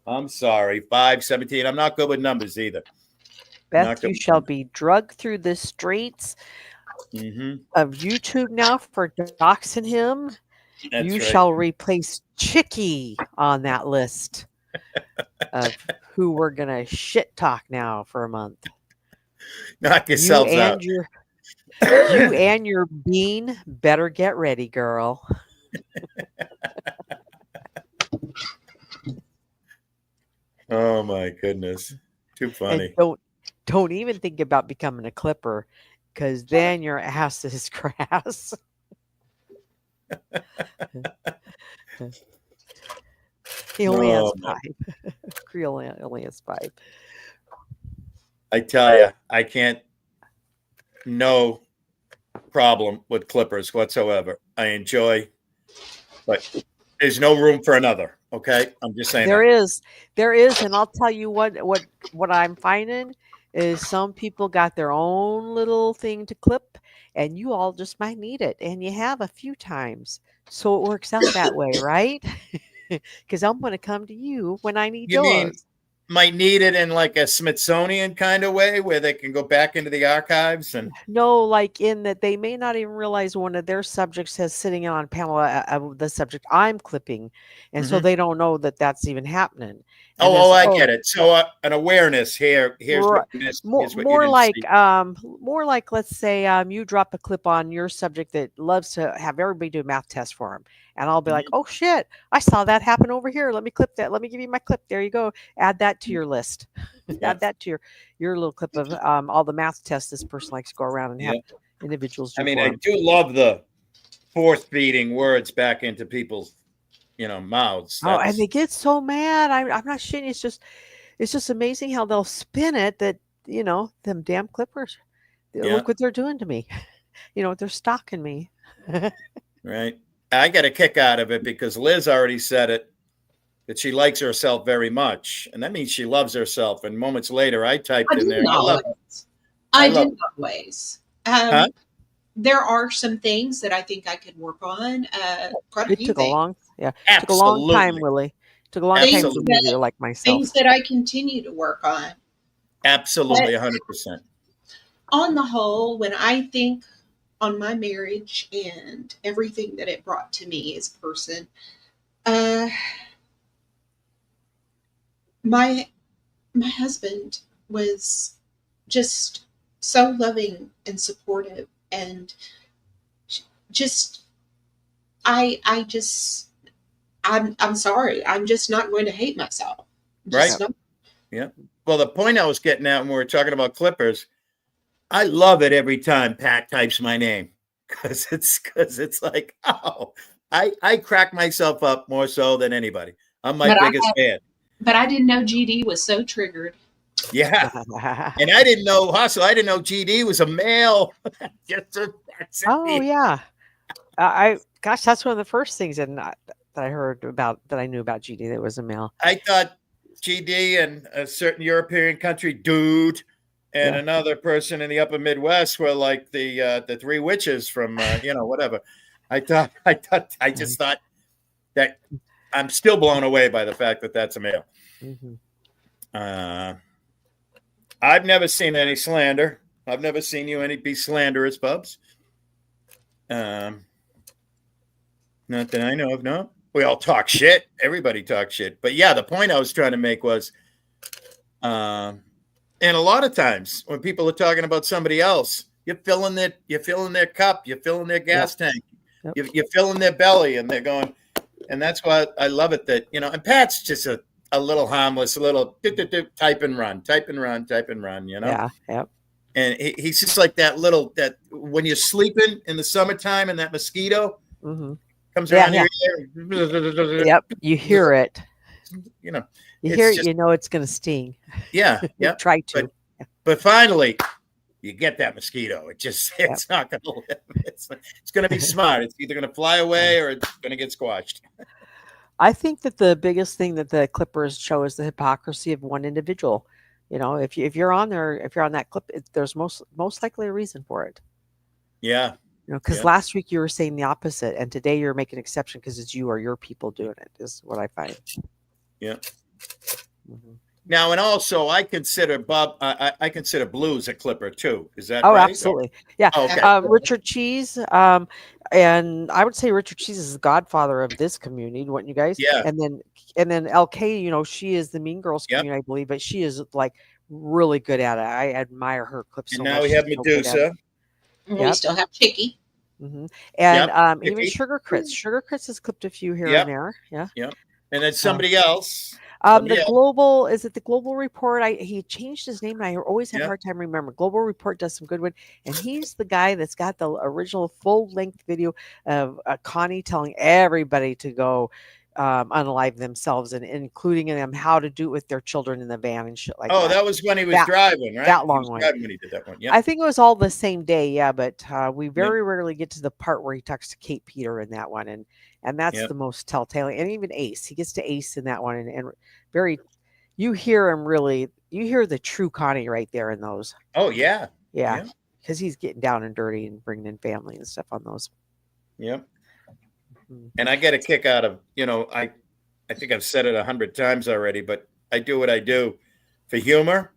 I'm sorry. 517. I'm not good with numbers either. Beth, you shall be drugged through the streets of YouTube now for doxing him. That's you right. shall replace Chicky on that list of who we're going to shit talk now for a month. Knock yourselves out. You and your bean better get ready, girl. Oh my goodness. Too funny. And don't even think about becoming a clipper, because then your ass is grass. He only has 5. Creole only has 5. I tell you, I can't. No problem with clippers whatsoever. I enjoy, but there's no room for another. Okay, I'm just saying. There is, and I'll tell you what I'm finding is some people got their own little thing to clip, and you all just might need it, and you have a few times, so it works out that way, right? Because I'm going to come to you when I need yours. Mean might need it in like a Smithsonian kind of way where they can go back into the archives and no, like in that they may not even realize one of their subjects has sitting on Pamela the subject I'm clipping, and so they don't know that that's even happening. And I get it. So an awareness here's what you missed. More like let's say you drop a clip on your subject that loves to have everybody do a math test for him, and I'll be like, oh shit, I saw that happen over here. Let me clip that. Let me give you my clip. There you go. Add that to your list. Add that to your little clip of all the math tests this person likes to go around and have individuals do I mean, for I them. do love the force feeding words back into people's, mouths. Oh, and That's they get so mad. I'm not shitting. It's just amazing how they'll spin it that, them damn Clippers. yeah, Look what they're doing to me. They're stalking me. right. I get a kick out of it because Liz already said it that she likes herself very much, and that means she loves herself. And moments later, I typed I in there, didn't "I love." always. I I love. didn't always. Huh? There are some things that I think I could work on. Quite a It few took a things. long, yeah, took a long time, Absolutely, Willie. Took a long time Things for absolutely, me to that like myself. things that I continue to work on. But absolutely, 100%. on the whole, when I think on my marriage and everything that it brought to me as a person, uh, my my husband was just so loving and supportive, and just I just I'm sorry. I'm just not going to hate myself. Right? Just not. Yeah. Well, the point I was getting at when we were talking about Clippers, I love it every time Pat types my name because it's like, oh, I crack myself up more so than anybody. I'm my But biggest fan. I didn't know GD was so triggered. Yeah. And I didn't know Hustle. I didn't know GD was a male. That's Oh it. yeah, gosh, that's one of the first things that I heard about that I knew about GD that was a male. I thought GD and a certain European country dude and Yeah. another person in the upper Midwest were like the three witches from whatever. I just thought that I'm still blown away by the fact that that's a male. Mm-hmm. I've never seen any slander. I've never seen you be slanderous, Bubs. Not that I know of. No, we all talk shit. Everybody talks shit. But yeah, the point I was trying to make was, and a lot of times when people are talking about somebody else, you're filling their cup, you're filling their gas tank, Yep. you're filling their belly, and they're going. And that's why I love it that and Pat's just a little harmless, a little type and run, Yeah. Yep. And he's just like that when you're sleeping in the summertime and that mosquito Mm-hmm. comes Yeah. around Yeah. your ear. Yep. You hear it. You know, You it's hear it. just- You know it's going to sting. yeah, yeah. Try to. But finally, you get that mosquito. It's not going to live. It's going to be smart. It's either going to fly away or it's going to get squashed. I think that the biggest thing that the Clippers show is the hypocrisy of one individual. If you're on there, if you're on that clip, there's most likely a reason for it. Yeah. Because last week you were saying the opposite, and today you're making an exception because it's you or your people doing it. Is what I find. Yeah. Mm-hmm. Now, and also, I consider Bob. I consider Blues a Clipper too. Is that Oh, right? absolutely. Yeah. Oh, okay. Richard Cheese. And I would say Richard Cheese is the godfather of this community, wouldn't you guys? Yeah. And then LK, she is the Mean Girls community, I believe, but she is like really good at it. I admire her clips so And much. now we have She's so good at it. Medusa. And we still have Chicky. Mm-hmm. And Yep. even Chicky. Sugar Crits. Sugar Crits has clipped a few here Yep. and there. Yeah. Yep. And then somebody else. The Global, is it the Global Report? He changed his name. And I always have a Yeah. hard time remembering. Global Report does some good one, and he's the guy that's got the original full length video of Connie telling everybody to go unalive themselves, and including them how to do it with their children in the van and shit like that. Oh, that was when he was driving, right? That long he was one. driving when he did that one. Yeah. I think it was all the same day, yeah. But we very rarely get to the part where he talks to Kate Peter in that one, and that's the most telltale. And even Ace, he gets to Ace in that one, and very, you hear him really. You hear the true Connie right there in those. Oh yeah. Yeah, because he's getting down and dirty and bringing in family and stuff on those. Yep. And I get a kick out of I think I've said it 100 times already, but I do what I do for humor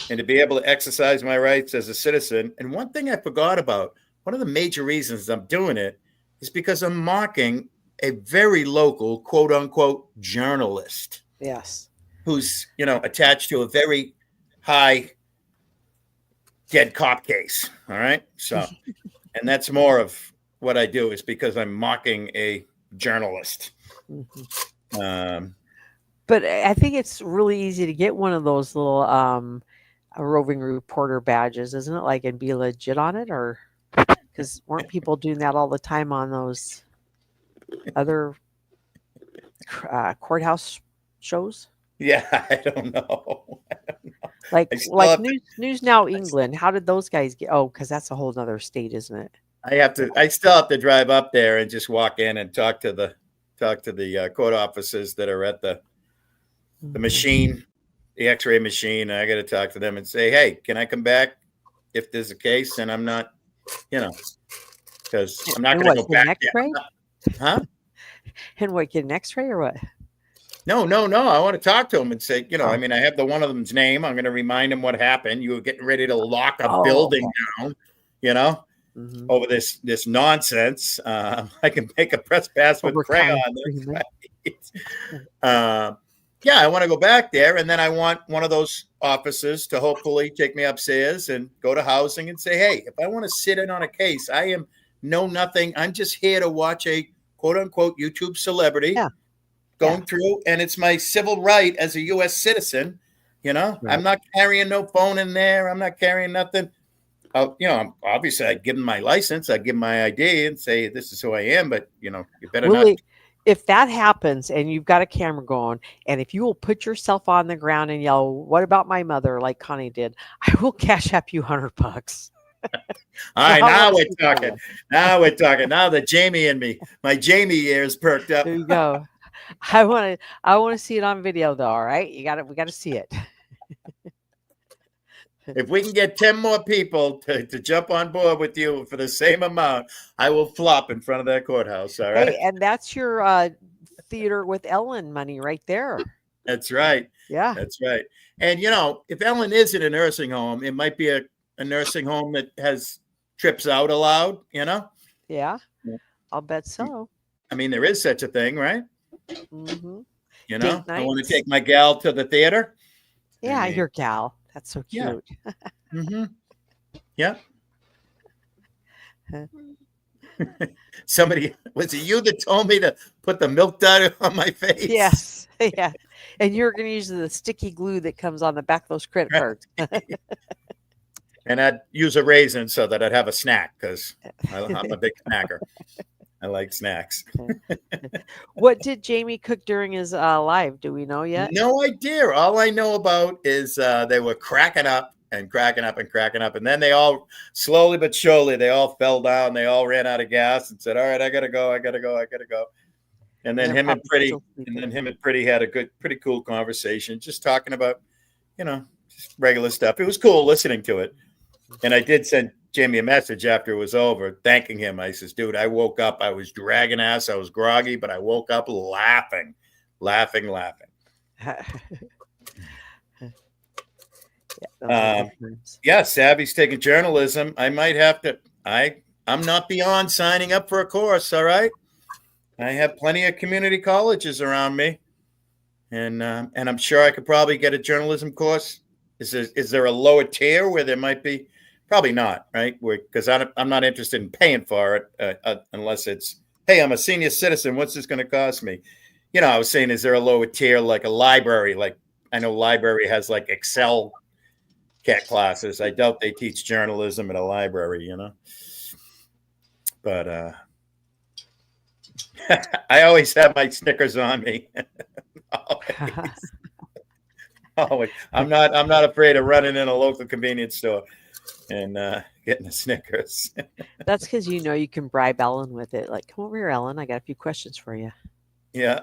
and to be able to exercise my rights as a citizen. And one thing I forgot about, one of the major reasons I'm doing it is because I'm mocking a very local, quote unquote, journalist. Yes. Who's, attached to a very high dead cop case. All right. So, and that's more of what I do is because I'm mocking a journalist. Mm-hmm. But I think it's really easy to get one of those little roving reporter badges, isn't it? Like, and be legit on it, or Because weren't people doing that all the time on those other courthouse shows? Yeah, I don't know. Like I still have to, News Now England. How did those guys get? Oh, because that's a whole other state, isn't it? I still have to drive up there and just walk in and talk to the court officers that are at the machine, the X-ray machine. I got to talk to them and say, hey, can I come back if there's a case and I'm not, because I'm not going to go back there. Huh? And what, get an X-ray or what? No. I want to talk to them and say, I mean, I have the one of them's name. I'm going to remind them what happened. You were getting ready to lock a building down, over this nonsense. I can make a press pass with crayon. Yeah, I want to go back there, and then I want one of those officers to hopefully take me upstairs and go to housing and say, hey, if I want to sit in on a case, I know nothing. I'm just here to watch a quote-unquote YouTube celebrity going through, and it's my civil right as a U.S. citizen. Right. I'm not carrying no phone in there. I'm not carrying nothing. Obviously, I'd give them my license. I'd give them my ID and say, this is who I am, but, you better not. If that happens and you've got a camera going, and if you will put yourself on the ground and yell, what about my mother, like Connie did, I will cash up you $100. All right, now we're talking. Now we're talking. Now that Jamie and me, my Jamie ears perked up. There you go. I want to see it on video though. All right, we got to see it. If we can get 10 more people to jump on board with you for the same amount, I will flop in front of that courthouse. All right. Hey, and that's your Theater with Ellen money right there. That's right. Yeah. That's right. And, if Ellen is in a nursing home, it might be a nursing home that has trips out allowed, Yeah. I'll bet so. I mean, there is such a thing, right? Mm-hmm. I want to take my gal to the theater. Yeah, your gal. That's so cute. Yeah. Mm-hmm. Yeah. Somebody, was it you that told me to put the milk dud on my face? Yes. Yeah. And you're going to use the sticky glue that comes on the back of those credit cards. And I'd use a raisin so that I'd have a snack because I'm a big snacker. I like snacks. What did Jamie cook during his live? Do we know yet? No idea. All I know about is they were cracking up. And then they all slowly but surely, they all fell down. They all ran out of gas and said, all right, I got to go. And then him and Pretty had a pretty cool conversation, just talking about, just regular stuff. It was cool listening to it. And I did send Jamie a message after it was over, thanking him. I says, dude, I woke up. I was dragging ass. I was groggy, but I woke up laughing. Savvy's taking journalism. I might have to. I'm not beyond signing up for a course. All right, I have plenty of community colleges around me, and I'm sure I could probably get a journalism course. Is there a lower tier where there might be? Probably not, right? Because I'm not interested in paying for it unless it's, hey, I'm a senior citizen. What's this going to cost me? I was saying, is there a lower tier like a library? Like I know library has like Excel cat classes. I doubt they teach journalism at a library, But I always have my Snickers on me. Always. I'm not afraid of running in a local convenience store and getting a Snickers. That's because you can bribe Ellen with it. Like, come over here, Ellen. I got a few questions for you. Yeah.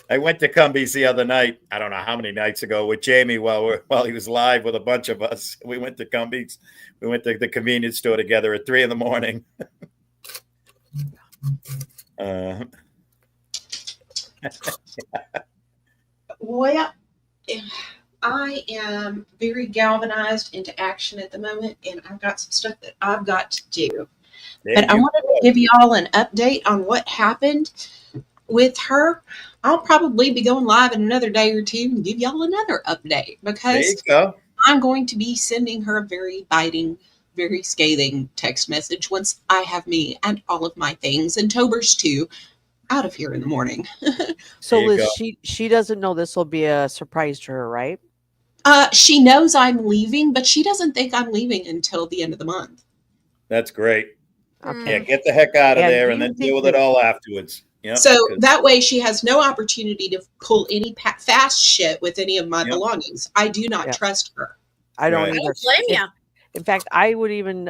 I went to Cumbies the other night. I don't know how many nights ago with Jamie while he was live with a bunch of us. We went to Cumbies. We went to the convenience store together at 3 a.m. Well, I am very galvanized into action at the moment, and I've got some stuff that I've got to do. But I wanted to give you all an update on what happened with her. I'll probably be going live in another day or two and give y'all another update because I'm going to be sending her a very biting, very scathing text message once I have me and all of my things and Tobers too out of here in the morning. So Liz, she doesn't know this will be a surprise to her, right? She knows I'm leaving, but she doesn't think I'm leaving until the end of the month. That's great. Okay. Yeah, get the heck out of And there do and you then think deal with that- it all afterwards. Yep. So 'cause- that way she has no opportunity to pull any fast shit with any of my Yep. belongings. I do not Yep. trust her. I don't Right. I either. don't blame In, you. in fact, I would even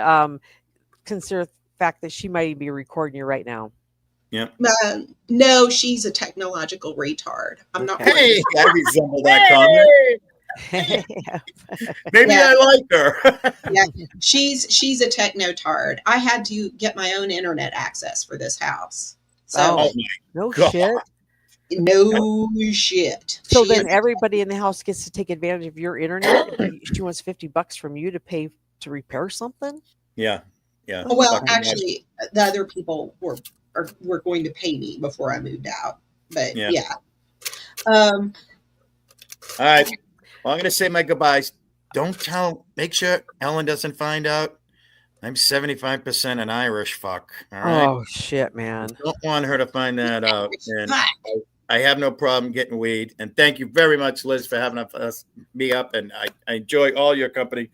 consider the fact that she might be recording you right now. Yep. No, she's a technological retard. I'm not. Okay. Hey, I resemble that comment. Hey! Maybe Yeah. I like her. Yeah, she's a technotard. I had to get my own internet access for this house. So Oh. Oh my No God. shit. no shit. So She then is- everybody in the house gets to take advantage of your internet. But she wants $50 from you to pay to repair something. Yeah. Yeah. well, Fucking actually, the other people were going to pay me before I moved out. But Yeah. yeah. All right. Well, I'm going to say my goodbyes. Make sure Ellen doesn't find out I'm 75% an Irish fuck. All right. Oh shit, man. Don't want her to find that out. And Fuck. I have no problem getting weed. And thank you very much, Liz, for having me up. And I enjoy all your company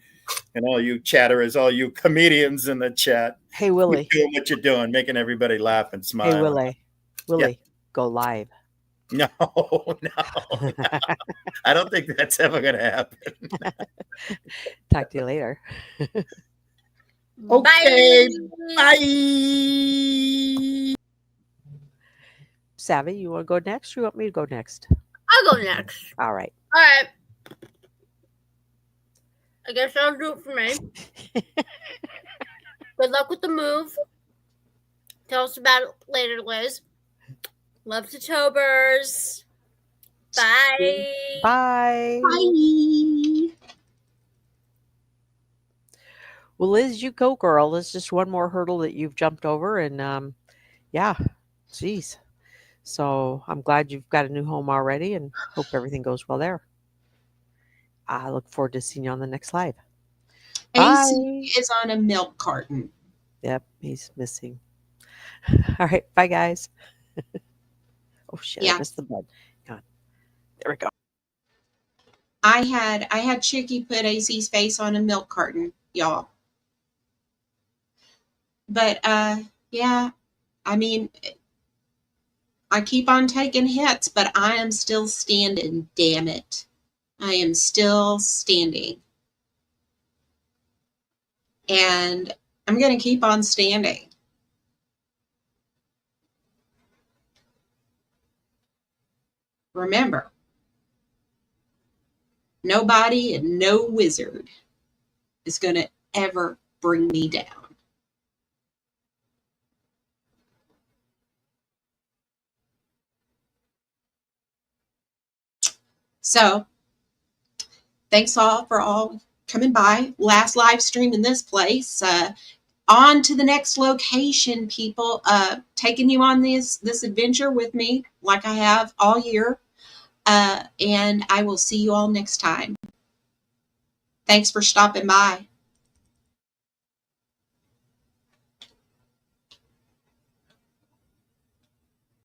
and all you chatterers, all you comedians in the chat. Hey Willie. Keep doing what you're doing, making everybody laugh and smile. Hey Willie. Go live. No. I don't think that's ever going to happen. Talk to you later. Okay. Bye. Bye. Savvy, you want to go next? Or you want me to go next? I'll go next. All right. All right. I guess that'll do it for me. Good luck with the move. Tell us about it later, Liz. Love to Tobers. Bye. Bye. Bye. Well, Liz, you go, girl. There's just one more hurdle that you've jumped over, and yeah, geez. So I'm glad you've got a new home already, and hope everything goes well there. I look forward to seeing you on the next live. AC is on a milk carton. Yep, he's missing. All right, bye, guys. Oh shit, Yeah. I missed the button. God. There we go. I had Chicky put AC's face on a milk carton, y'all. But yeah, I mean, I keep on taking hits, but I am still standing, damn it. I am still standing. And I'm going to keep on standing. Remember, nobody and no wizard is going to ever bring me down. So, thanks all for all coming by. Last live stream in this place. On to the next location, people. Taking you on this adventure with me, like I have all year. And I will see you all next time. Thanks for stopping by.